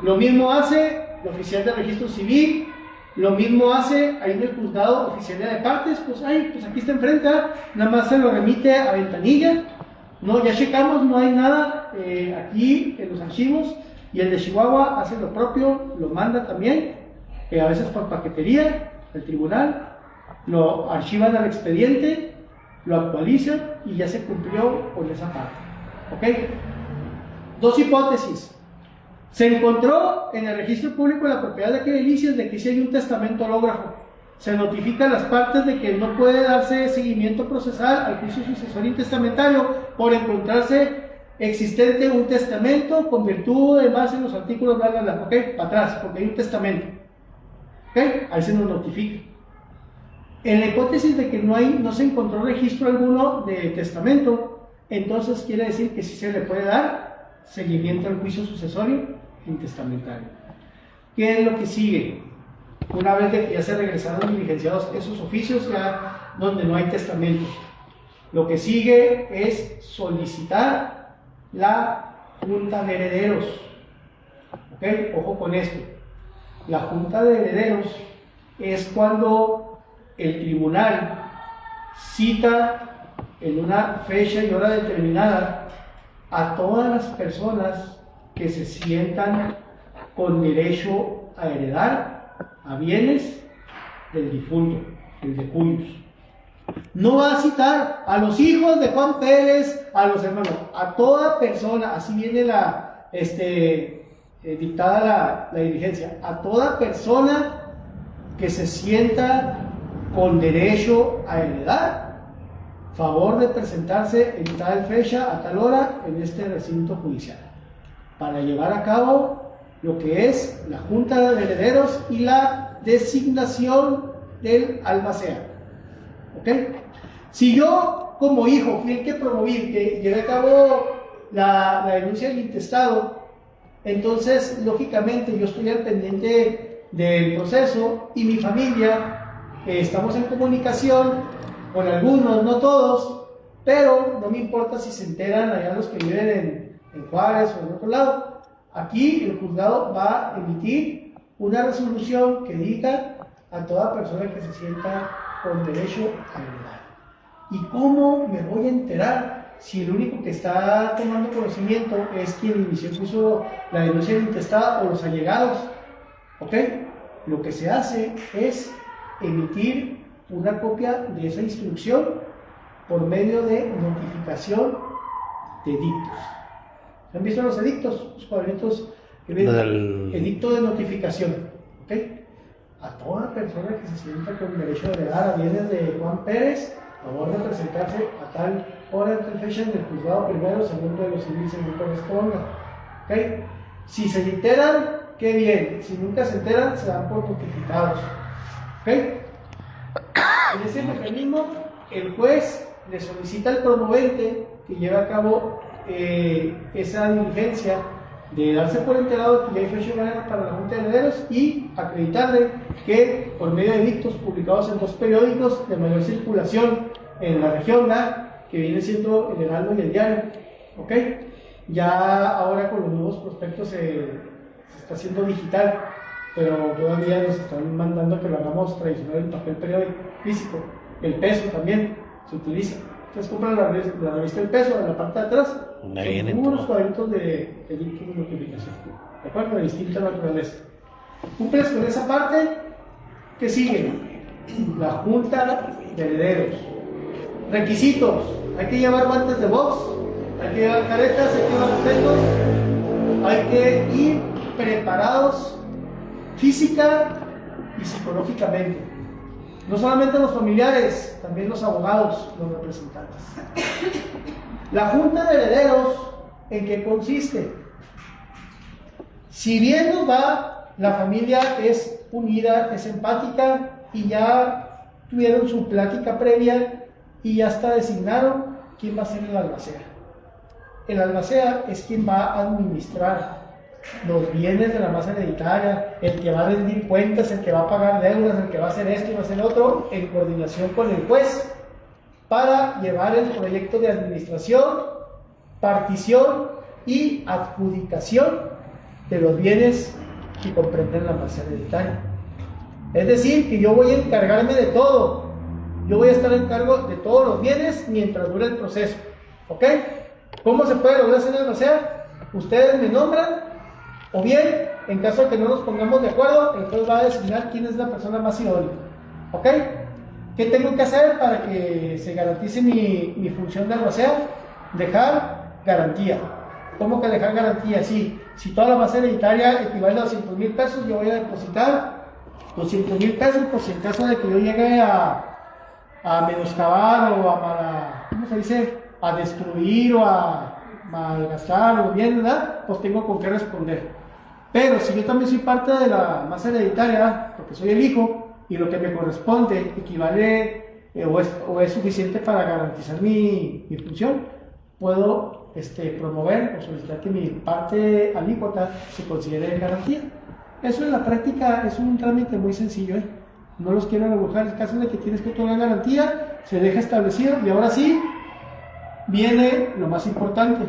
Lo mismo hace el oficial de registro civil, lo mismo hace ahí en el juzgado oficialía de partes, pues aquí está enfrente, nada más se lo remite a ventanilla. No, ya checamos, no hay nada aquí en los archivos. Y el de Chihuahua hace lo propio, lo manda también, a veces por paquetería, al tribunal, lo archivan al expediente, lo actualizan y ya se cumplió con esa parte. ¿Ok? Dos hipótesis. Se encontró en el registro público de la propiedad de aquí de Delicias de que si hay un testamento hológrafo. Se notifica a las partes de que no puede darse seguimiento procesal al juicio sucesorio intestamentario por encontrarse existente un testamento con virtud de base en los artículos, ok, para atrás, porque hay un testamento, ok, ahí se nos notifica. En la hipótesis de que no se encontró registro alguno de testamento, entonces quiere decir que sí se le puede dar seguimiento al juicio sucesorio intestamentario. ¿Qué es lo que sigue? Una vez de que ya se regresaron diligenciados esos oficios, ya donde no hay testamento, lo que sigue es solicitar la Junta de Herederos. ¿Ok? Ojo con esto. La Junta de Herederos es cuando el tribunal cita en una fecha y hora determinada a todas las personas que se sientan con derecho a heredar a bienes del difunto, el de cuyos. No va a citar a los hijos de Juan Pérez, a los hermanos, a toda persona, así viene dictada la diligencia, a toda persona que se sienta con derecho a heredar, favor de presentarse en tal fecha, a tal hora, en este recinto judicial, para llevar a cabo lo que es la Junta de Herederos y la designación del albacea. ¿Ok? Si yo, como hijo, fui el que promoví, que llevé a cabo la denuncia del intestado, entonces, lógicamente, yo estoy al pendiente del proceso y mi familia, estamos en comunicación con algunos, no todos, pero no me importa si se enteran allá los que viven en Juárez o en otro lado. Aquí el juzgado va a emitir una resolución que diga a toda persona que se sienta con derecho a heredar. ¿Y cómo me voy a enterar si el único que está tomando conocimiento es quien inició incluso la denuncia del intestado o los allegados? ¿Ok? Lo que se hace es emitir una copia de esa instrucción por medio de notificación de dictos. ¿Han visto los edictos? Los cuadritos que ven, edicto de notificación, ¿ok? A toda persona que se sienta con derecho de heredar a bienes de Juan Pérez, favor de presentarse a tal hora, tal fecha en el juzgado primero, segundo de los civiles, según corresponda, ¿ok? Si se enteran, qué bien. Si nunca se enteran, se dan por notificados, ¿ok? En ese mecanismo, el juez le solicita al promovente que lleve a cabo esa diligencia de darse por enterado que ya hay fecha y hora para la Junta de Herederos y acreditarle que por medio de edictos publicados en 2 periódicos de mayor circulación en la región, que viene siendo el Heraldo y el Diario, ¿ok? Ya ahora con los nuevos prospectos se está haciendo digital, pero todavía nos están mandando que lo hagamos tradicional en papel periódico físico. El peso también se utiliza. Ustedes compran la revista El Peso, en la parte de atrás, son unos cuadritos de edictos de notificación, ¿de acuerdo? De distinta naturaleza. Cumples con esa parte. ¿Qué sigue? La Junta de Herederos. Requisitos: hay que llevar guantes de box, hay que llevar caretas, hay que llevar objetos, hay que ir preparados física y psicológicamente. No solamente los familiares, también los abogados, los representantes. La Junta de Herederos, ¿en qué consiste? Si bien nos va, la familia es unida, es empática y ya tuvieron su plática previa y ya está designado quién va a ser el albacea. El albacea es quien va a administrar los bienes de la masa hereditaria, el que va a rendir cuentas, el que va a pagar deudas, el que va a hacer esto y va a hacer otro, en coordinación con el juez, para llevar el proyecto de administración, partición y adjudicación de los bienes que comprenden la masa hereditaria. Es decir, que yo voy a encargarme de todo, yo voy a estar en cargo de todos los bienes mientras dure el proceso, ¿ok? ¿Cómo se puede lograr ser albacea? Ustedes me nombran, o bien, en caso de que no nos pongamos de acuerdo, el juez va a designar quién es la persona más idónea, ¿ok? ¿Qué tengo que hacer para que se garantice mi función de albacea? Dejar garantía. ¿Cómo que dejar garantía? Sí, si toda la masa hereditaria equivale a 200,000 pesos, yo voy a depositar 200,000 pesos por si en caso de que yo llegue a menoscabar o ¿cómo se dice? A destruir o a malgastar o bien, ¿verdad? Pues tengo con qué responder. Pero si yo también soy parte de la masa hereditaria, porque soy el hijo, y lo que me corresponde equivale o es suficiente para garantizar mi función, puedo promover o solicitar que mi parte alícuota se considere garantía. Eso en la práctica es un trámite muy sencillo, ¿eh? No los quiero rebuscar. En caso de que tienes que otorgar garantía, se deja establecido y ahora sí viene lo más importante.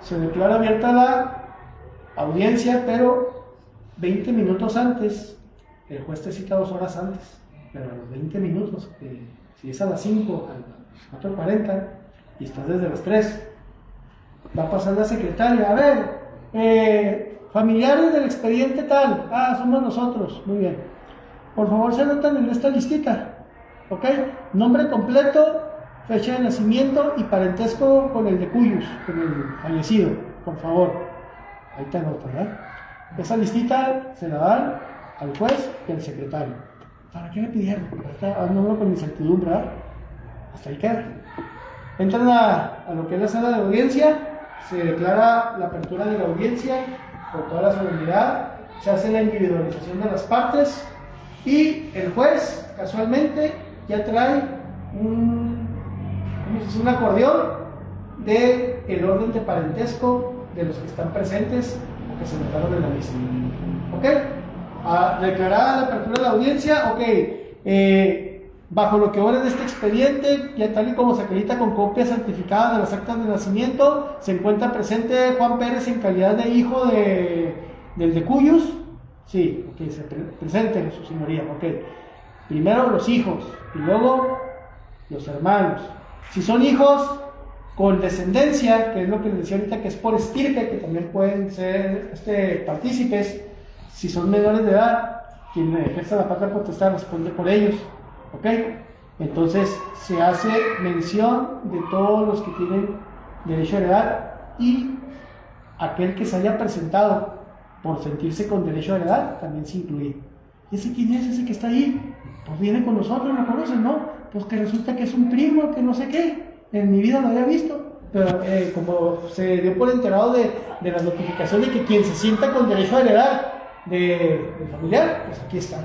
Se declara abierta la audiencia, pero 20 minutos antes. El juez te cita 2 horas antes, pero a los 20 minutos, si es a las 5, a las 4:40 y estás desde las 3, va a pasar la secretaria. A ver, familiares del expediente tal, somos nosotros, muy bien. Por favor, se anotan en esta listita, ¿ok? Nombre completo, fecha de nacimiento y parentesco con el de cuyos, con el fallecido, por favor. Ahí te anotan, ¿verdad? Esa listita se la dan al juez y al secretario. ¿Para qué le pidieron? No con incertidumbre, ¿verdad? Hasta ahí queda. Entran a lo que es la sala de audiencia, se declara la apertura de la audiencia con toda la solemnidad, se hace la individualización de las partes y el juez casualmente ya trae un acordeón del orden de parentesco de los que están presentes o que se notaron en la misma. ¿Ok? Declarada la apertura de la audiencia, ok. Bajo lo que ora de este expediente, ya tal y como se acredita con copia certificada de las actas de nacimiento, se encuentra presente Juan Pérez en calidad de hijo del de cuyos. Sí, ok, se presente su señoría, ok. Primero los hijos y luego los hermanos. Si son hijos con descendencia, que es lo que les decía ahorita, que es por estirpe, que también pueden ser partícipes, si son menores de edad, quien ejerza la patria potestad responde por ellos, ¿ok? Entonces se hace mención de todos los que tienen derecho a heredar y aquel que se haya presentado por sentirse con derecho a heredar también se incluye. ¿Y ese quién es? Ese que está ahí, pues viene con nosotros, ¿lo conocen? No, pues que resulta que es un primo, que no sé qué, en mi vida lo había visto, pero como se dio por enterado de la notificación de que quien se sienta con derecho a heredar de familiar, pues aquí está.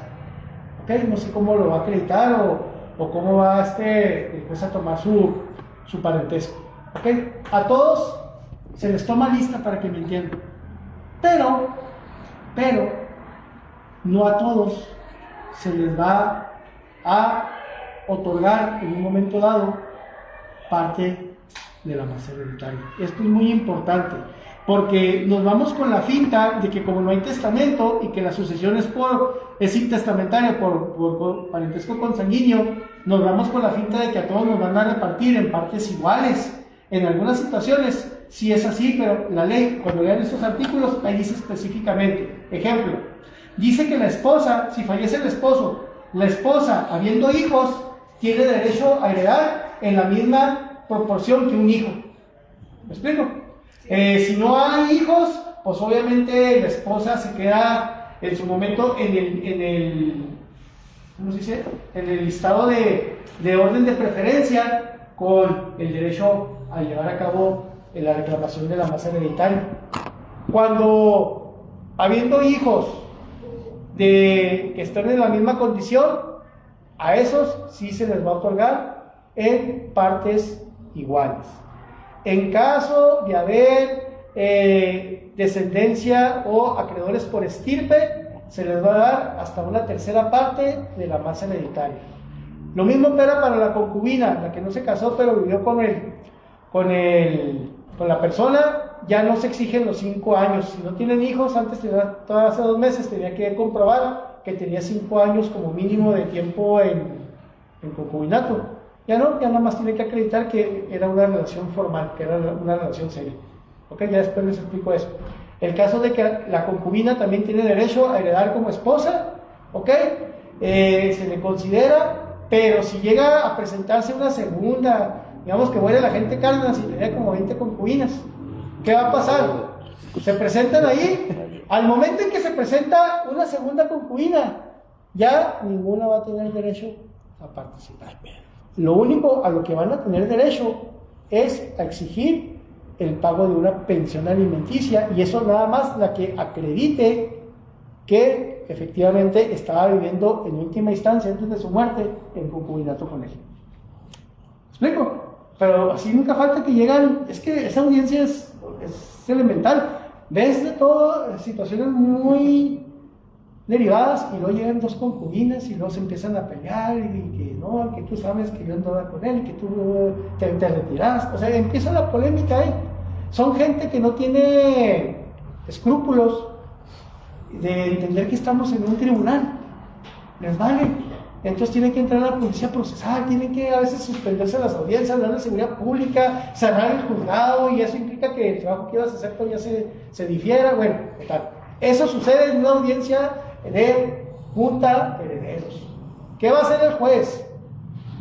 ¿Ok? No sé cómo lo va a acreditar o cómo va después a tomar su parentesco. ¿Ok? A todos se les toma lista para que me entiendan. Pero, no a todos se les va a otorgar en un momento dado parte de la masa hereditaria. Esto es muy importante, porque nos vamos con la finta de que como no hay testamento y que la sucesión es intestamentaria por parentesco consanguíneo, nos vamos con la finta de que a todos nos van a repartir en partes iguales. En algunas situaciones sí es así, pero la ley, cuando lean estos artículos, ahí dice específicamente. Ejemplo, dice que la esposa, si fallece el esposo, la esposa, habiendo hijos, tiene derecho a heredar en la misma proporción que un hijo. ¿Me explico? Si no hay hijos, pues obviamente la esposa se queda en su momento en el ¿cómo se dice? En el listado de orden de preferencia con el derecho a llevar a cabo la reclamación de la masa hereditaria. Cuando habiendo hijos que estén en la misma condición, a esos sí se les va a otorgar en partes iguales. En caso de haber descendencia o acreedores por estirpe, se les va a dar hasta una tercera parte de la masa hereditaria. Lo mismo opera para la concubina, la que no se casó pero vivió con la persona. Ya no se exigen los 5 años. Si no tienen hijos, antes todavía hace 2 meses tenía que comprobar que tenía 5 años como mínimo de tiempo en concubinato. Ya no, ya nada más tiene que acreditar que era una relación formal, que era una relación seria. ¿Ok? Ya después les explico eso. El caso de que la concubina también tiene derecho a heredar como esposa, ¿ok? Se le considera, pero si llega a presentarse una segunda, digamos que muere la gente Cárdenas y tenía como 20 concubinas, ¿qué va a pasar? Se presentan ahí, al momento en que se presenta una segunda concubina, ya ninguna va a tener derecho a participar. Lo único a lo que van a tener derecho es a exigir el pago de una pensión alimenticia, y eso nada más la que acredite que efectivamente estaba viviendo en última instancia antes de su muerte en concubinato con él. ¿Me explico? Pero así nunca falta que llegan, es que esa audiencia es elemental, ves de todo situaciones muy derivadas y luego llegan 2 concubinas y luego se empiezan a pelear y que no, que tú sabes que yo andaba con él y que tú te retiraste, o sea, empieza la polémica ahí. Son gente que no tiene escrúpulos de entender que estamos en un tribunal, les vale. Entonces tienen que entrar a la policía a procesar, tienen que a veces suspenderse las audiencias, darle seguridad pública, cerrar el juzgado, y eso implica que el trabajo que ibas a hacer todavía se difiera. Bueno, tal. Eso sucede en una audiencia de junta de herederos. ¿Qué va a hacer el juez?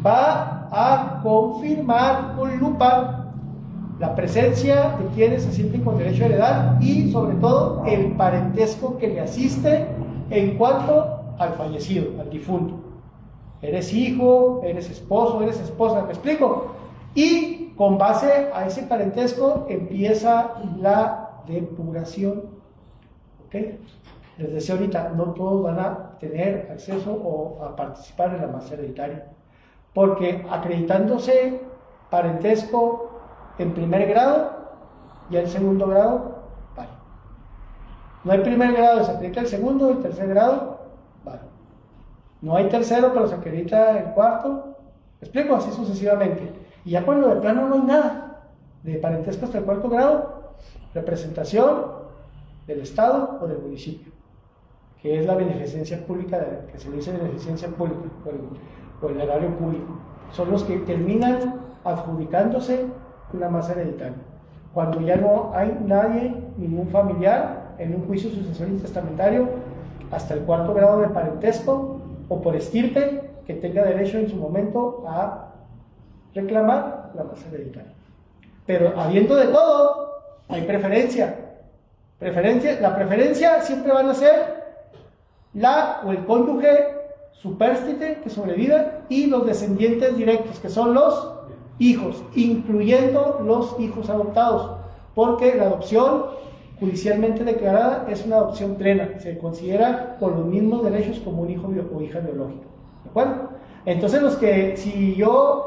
Va a confirmar con lupa la presencia de quienes se sienten con derecho a heredar y sobre todo el parentesco que le asiste en cuanto al fallecido, al difunto. Eres hijo, eres esposo, eres esposa, ¿me explico? Y con base a ese parentesco empieza la depuración. ¿Ok? Les decía ahorita, no todos van a tener acceso o a participar en la masa hereditaria, porque acreditándose parentesco en primer grado, y en segundo grado, vale. No hay primer grado, se acredita el segundo, el tercer grado, vale. No hay tercero, pero se acredita el cuarto. ¿Me explico? Así sucesivamente. Y ya cuando de plano no hay nada de parentesco hasta el 4º grado, representación del Estado o del municipio, que es la beneficencia pública, que se le dice beneficencia pública, o el erario público. Son los que terminan adjudicándose una masa hereditaria. Cuando ya no hay nadie, ningún familiar, en un juicio sucesorio testamentario, hasta el 4º grado de parentesco, o por estirpe, que tenga derecho en su momento a reclamar la masa hereditaria. Pero habiendo de todo, hay preferencia. La preferencia siempre van a ser la o el cónyuge supérstite que sobrevive y los descendientes directos, que son los hijos, incluyendo los hijos adoptados, porque la adopción judicialmente declarada es una adopción plena, se considera con los mismos derechos como un hijo o hija biológico, ¿de acuerdo? Entonces si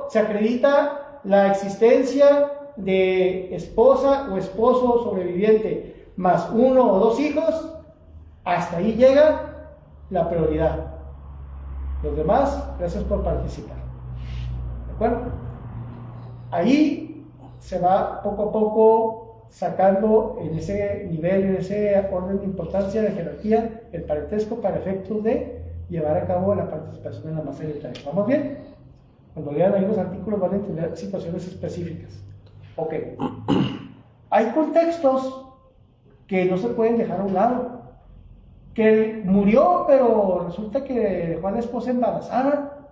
se acredita la existencia de esposa o esposo sobreviviente más uno o dos hijos, hasta ahí llega la prioridad. Los demás, gracias por participar. ¿De acuerdo? Ahí se va poco a poco sacando en ese nivel, en ese orden de importancia de jerarquía, el parentesco para efectos de llevar a cabo la participación en la masa hereditaria. ¿Vamos bien? Cuando lean ahí los artículos van a entender situaciones específicas. Ok. Hay contextos que no se pueden dejar a un lado. Que murió, pero resulta que dejó a la esposa embarazada,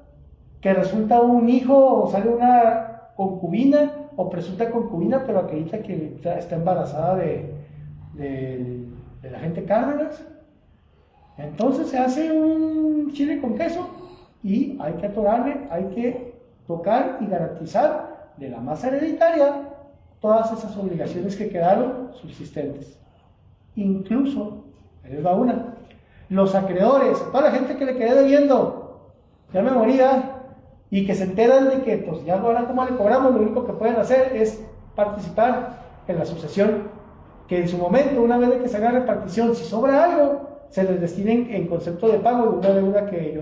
que resulta un hijo o sale una concubina, o presunta concubina, pero acredita que está embarazada de la gente Cárdenas. Entonces se hace un chile con queso y hay que atorarle, hay que tocar y garantizar de la masa hereditaria todas esas obligaciones que quedaron subsistentes. Incluso, ahí les va una, los acreedores, toda la gente que le quedé debiendo, ya me moría, y que se enteran de que pues ya ahora como le cobramos, lo único que pueden hacer es participar en la sucesión, que en su momento, una vez de que se haga repartición, si sobra algo, se les destinen en concepto de pago de una deuda que yo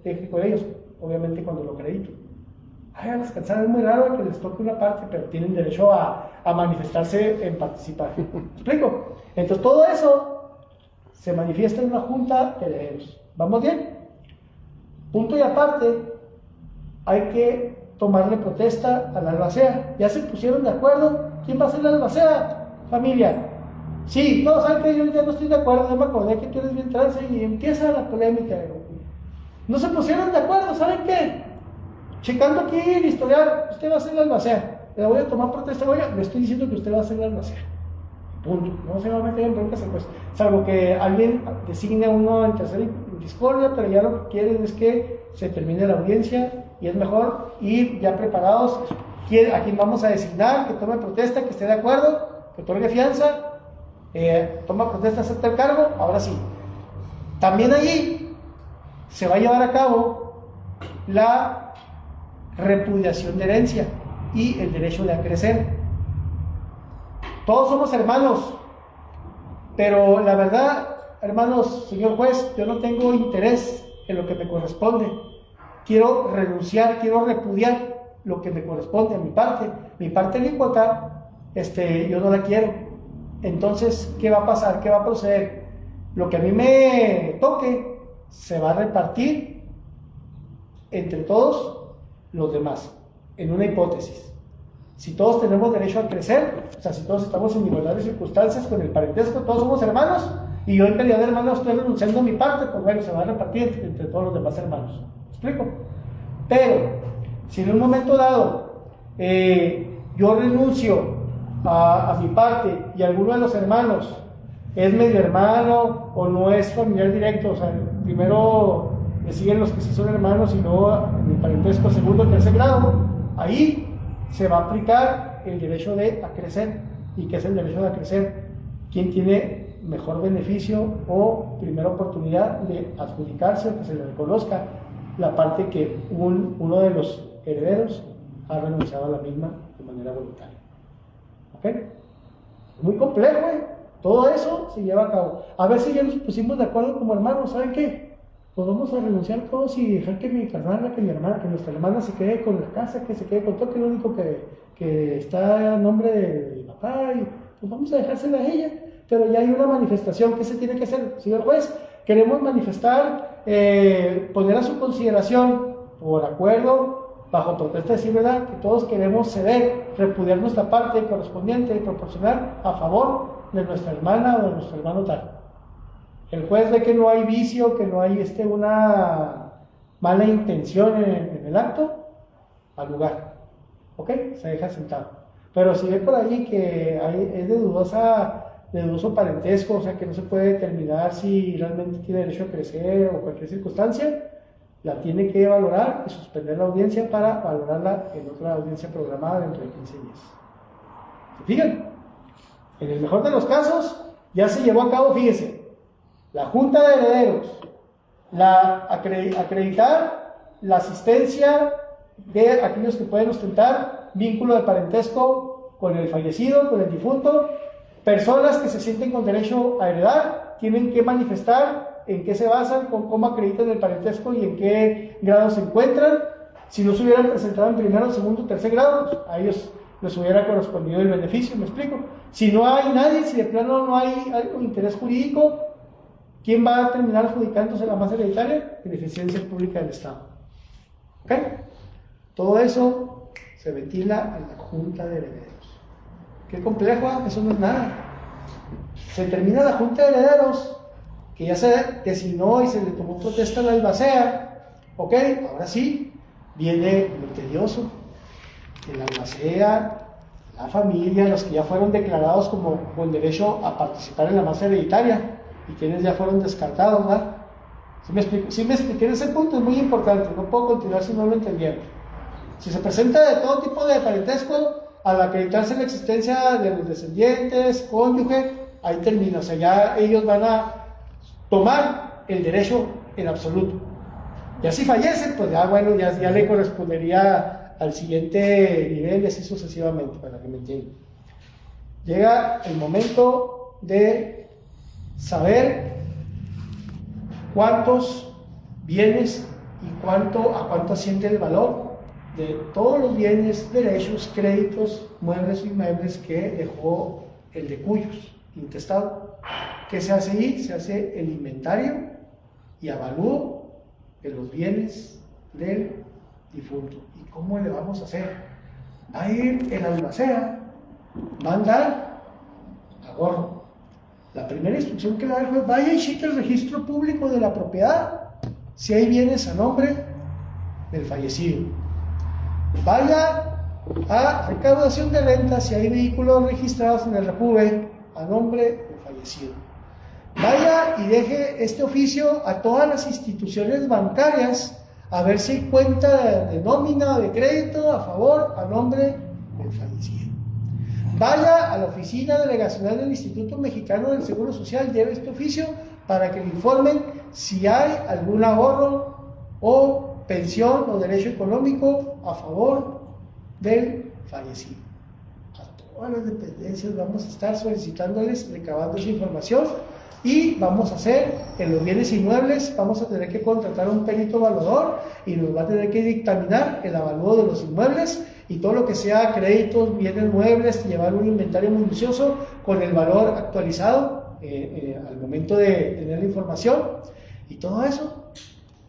deje con ellos, obviamente cuando lo acredito. Ay, descansar, es muy raro que les toque una parte, pero tienen derecho a manifestarse en participar. ¿Me explico? Entonces todo eso se manifiesta en una junta de herederos. ¿Vamos bien? Punto y aparte, hay que tomarle protesta a la albacea. ¿Ya se pusieron de acuerdo? ¿Quién va a ser la albacea? Familia. Sí, no, ¿saben qué? Yo ya no estoy de acuerdo, ya me acordé que tú eres bien trans y empieza la polémica. No se pusieron de acuerdo, ¿saben qué? Checando aquí el historial, usted va a ser la albacea. Le voy a tomar protesta, oiga, le estoy diciendo que usted va a ser la albacea. Punto. No se va a meter en broncas, pues, salvo que alguien designe a uno en tercera discordia, pero ya lo que quieren es que se termine la audiencia y es mejor ir ya preparados. A quien vamos a designar, que tome protesta, que esté de acuerdo, que otorgue fianza, toma protesta, acepta el cargo. Ahora sí, también allí se va a llevar a cabo la repudiación de herencia y el derecho de acrecer. Todos somos hermanos, pero la verdad, hermanos, señor juez, yo no tengo interés en lo que me corresponde. Quiero renunciar, quiero repudiar lo que me corresponde a mi parte. Mi parte alícuota, yo no la quiero. Entonces, ¿qué va a pasar? ¿Qué va a proceder? Lo que a mí me toque se va a repartir entre todos los demás, en una hipótesis. Si todos tenemos derecho a crecer, o sea, si todos estamos en igualdad de circunstancias con el parentesco, todos somos hermanos, y yo en calidad de hermano estoy renunciando a mi parte, pues bueno, se va a repartir entre todos los demás hermanos. ¿Me explico? Pero, si en un momento dado yo renuncio a mi parte y alguno de los hermanos es medio hermano o no es familiar directo, o sea, primero le siguen los que sí son hermanos y luego en el parentesco segundo o tercer grado, ahí se va a aplicar el derecho de acrecer. ¿Y qué es el derecho de acrecer? ¿Quién tiene mejor beneficio o primera oportunidad de adjudicarse o que se le reconozca la parte que uno de los herederos ha renunciado a la misma de manera voluntaria? ¿Ok? Muy complejo, Todo eso se lleva a cabo. A ver si ya nos pusimos de acuerdo como hermanos. ¿Saben qué? Pues vamos a renunciar todos y dejar que mi carnal, que mi hermana, que nuestra hermana se quede con la casa, que se quede con todo, que es lo único que está a nombre de mi papá, y pues vamos a dejársela a ella. Pero ya hay una manifestación. ¿Qué se tiene que hacer, señor juez? Queremos manifestar, poner a su consideración, por acuerdo, bajo protesta, decir verdad, que todos queremos ceder, repudiar nuestra parte correspondiente y proporcionar a favor de nuestra hermana o de nuestro hermano tal. El juez ve que no hay vicio, que no hay una mala intención en el acto, al lugar. ¿Ok? Se deja sentado. Pero si ve por ahí que es de dudoso parentesco, o sea que no se puede determinar si realmente tiene derecho a crecer o cualquier circunstancia, la tiene que valorar y suspender la audiencia para valorarla en otra audiencia programada dentro de 15 días. ¿Se fijan? En el mejor de los casos, ya se llevó a cabo, fíjense, la Junta de Herederos, acreditar la asistencia de aquellos que pueden ostentar vínculo de parentesco con el fallecido, con el difunto. Personas que se sienten con derecho a heredar tienen que manifestar en qué se basan, cómo acreditan el parentesco y en qué grado se encuentran. Si no se hubieran presentado en primero, segundo, tercer grado, a ellos les hubiera correspondido el beneficio, ¿me explico? Si no hay nadie, si de plano no hay algo de interés jurídico, ¿quién va a terminar adjudicándose la masa hereditaria? Beneficencia pública del Estado. ¿Ok? Todo eso se ventila en la Junta de Herederos. Qué complejo, eso no es nada. Se termina la Junta de Herederos, que ya se designó y se le tomó protesta a la albacea. Ok, ahora sí, viene lo tedioso. El albacea, la familia, los que ya fueron declarados como con derecho a participar en la masa hereditaria y quienes ya fueron descartados, ¿verdad? ¿Sí me expliqué en ese punto? Es muy importante, no puedo continuar si no lo entendieron. Si se presenta de todo tipo de parentesco, al acreditarse la existencia de los descendientes, cónyuge, ahí termina, o sea, ya ellos van a tomar el derecho en absoluto. Y así fallecen, pues ya bueno, ya le correspondería al siguiente nivel y así sucesivamente, para que me entiendan. Llega el momento de saber cuántos bienes y a cuánto asciende el valor de todos los bienes, derechos, créditos, muebles o inmuebles que dejó el de cuyos, intestado. ¿Qué se hace ahí? Se hace el inventario y avalúo de los bienes del difunto. ¿Y cómo le vamos a hacer? Va a ir el albacea, va a andar a gorro. La primera instrucción que le da el juez: vaya y cheque el registro público de la propiedad, si hay bienes a nombre del fallecido. Vaya a recaudación de renta, si hay vehículos registrados en el REPUBE a nombre del fallecido. Vaya y deje este oficio a todas las instituciones bancarias a ver si hay cuenta de nómina o de crédito a favor a nombre del fallecido. Vaya a la oficina delegacional del Instituto Mexicano del Seguro Social, lleve este oficio para que le informen si hay algún ahorro o pensión o derecho económico a favor del fallecido. A todas las dependencias vamos a estar solicitándoles, recabando esa información, y vamos a hacer en los bienes inmuebles, vamos a tener que contratar a un perito evaluador y nos va a tener que dictaminar el avalúo de los inmuebles y todo lo que sea créditos, bienes muebles, llevar un inventario minucioso con el valor actualizado al momento de tener la información, y todo eso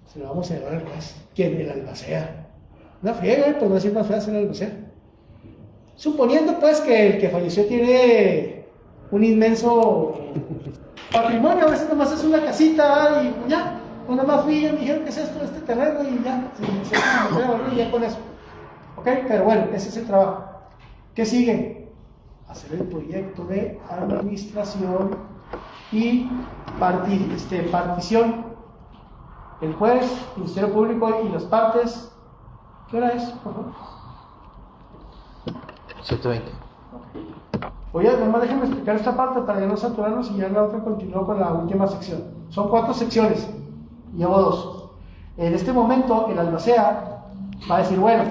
se lo vamos a llevar al juez. ¿Quién? El albacea. Una friega, por no decir más fea, ser el albacea. Suponiendo pues que el que falleció tiene un inmenso patrimonio, a veces nomás es una casita y ya, pues nada más fui y me dijeron que es esto, este terreno, y ya, y ya con eso. ¿Ok? Pero bueno, ese es el trabajo. ¿Qué sigue? Hacer el proyecto de administración y partición. El juez, el Ministerio Público y las partes. ¿Qué hora es, por favor? 7:20. Oye, nomás déjenme explicar esta parte para ya no saturarnos y ya la otra continúo con la última sección. Son 4 secciones, llevo 2. En este momento el albacea va a decir, bueno,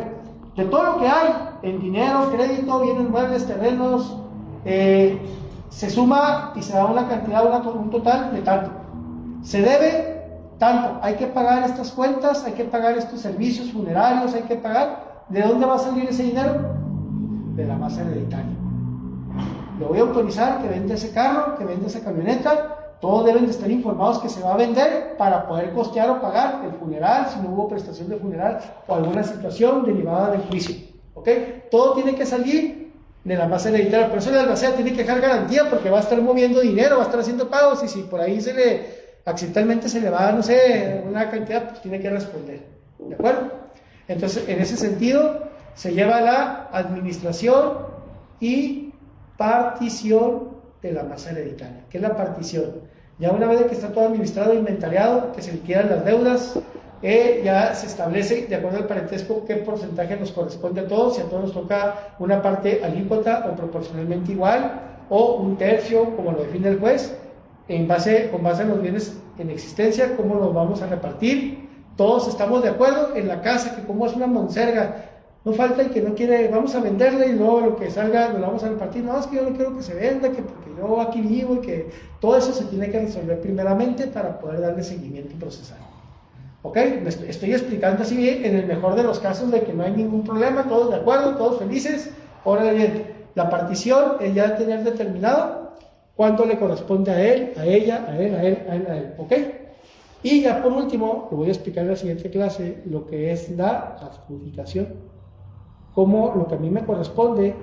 de todo lo que hay en dinero, crédito, bienes muebles, terrenos, se suma y se da una cantidad, un total de tanto. Se debe tanto, hay que pagar estas cuentas, hay que pagar estos servicios funerarios, hay que pagar. ¿De dónde va a salir ese dinero? De la masa hereditaria. Le voy a autorizar que venda ese carro, que venda esa camioneta. Todos deben de estar informados que se va a vender para poder costear o pagar el funeral, si no hubo prestación de funeral o alguna situación derivada del juicio. ¿Ok? Todo tiene que salir de la masa hereditaria. Por eso el albacea tiene que dejar garantía, porque va a estar moviendo dinero, va a estar haciendo pagos, y si por ahí accidentalmente se le va, no sé, una cantidad, pues tiene que responder. ¿De acuerdo? Entonces, en ese sentido, se lleva la administración y partición de la masa hereditaria. ¿Qué es la partición? Ya una vez que está todo administrado e inventariado, que se liquidan las deudas, ya se establece de acuerdo al parentesco qué porcentaje nos corresponde a todos, si a todos nos toca una parte alícuota o proporcionalmente igual, o un tercio, como lo define el juez, con base a los bienes en existencia, cómo los vamos a repartir. Todos estamos de acuerdo en la casa, que como es una monserga, no falta el que no quiere, vamos a venderle y luego lo que salga lo vamos a repartir. No, es que yo no quiero que se venda, que porque yo aquí vivo y que todo eso se tiene que resolver primeramente para poder darle seguimiento y procesar. ¿Ok? Me estoy explicando así en el mejor de los casos de que no hay ningún problema, todos de acuerdo, todos felices. Ahora bien, la partición es ya tener determinado cuánto le corresponde a él, a ella, a él, a él, a él, a él. ¿Ok? Y ya por último, lo voy a explicar en la siguiente clase, lo que es la adjudicación. Cómo lo que a mí me corresponde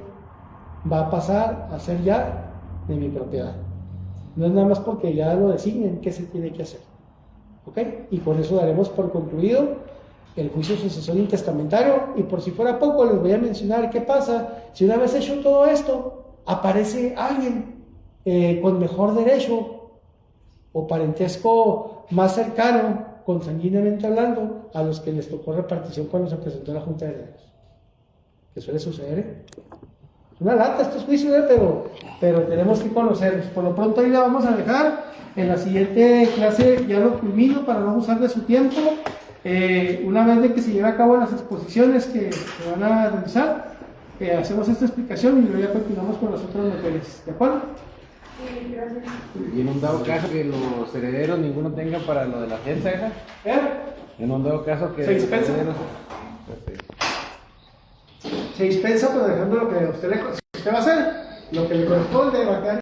va a pasar a ser ya de mi propiedad. No es nada más porque ya lo designen qué se tiene que hacer. ¿Ok? Y con eso daremos por concluido el juicio sucesorio intestamentario. Y por si fuera poco, les voy a mencionar qué pasa si una vez hecho todo esto, aparece alguien con mejor derecho o parentesco más cercano, consanguíneamente hablando, a los que les tocó repartición cuando se presentó la Junta de Herederos. Que suele suceder, Es una lata estos juicios, pero tenemos que conocerlos. Por lo pronto ahí la vamos a dejar. En la siguiente clase ya lo culmino para no abusar de su tiempo. Una vez de que se lleve a cabo las exposiciones que se van a realizar, hacemos esta explicación y luego ya continuamos con las otras materias. ¿De acuerdo? Sí, gracias. Y en un dado caso que los herederos ninguno tenga para lo de la fianza, ¿esa? En un dado caso que se dispensa. Se dispensa, pero dejando lo que usted va a hacer, lo que le corresponde va a quedar.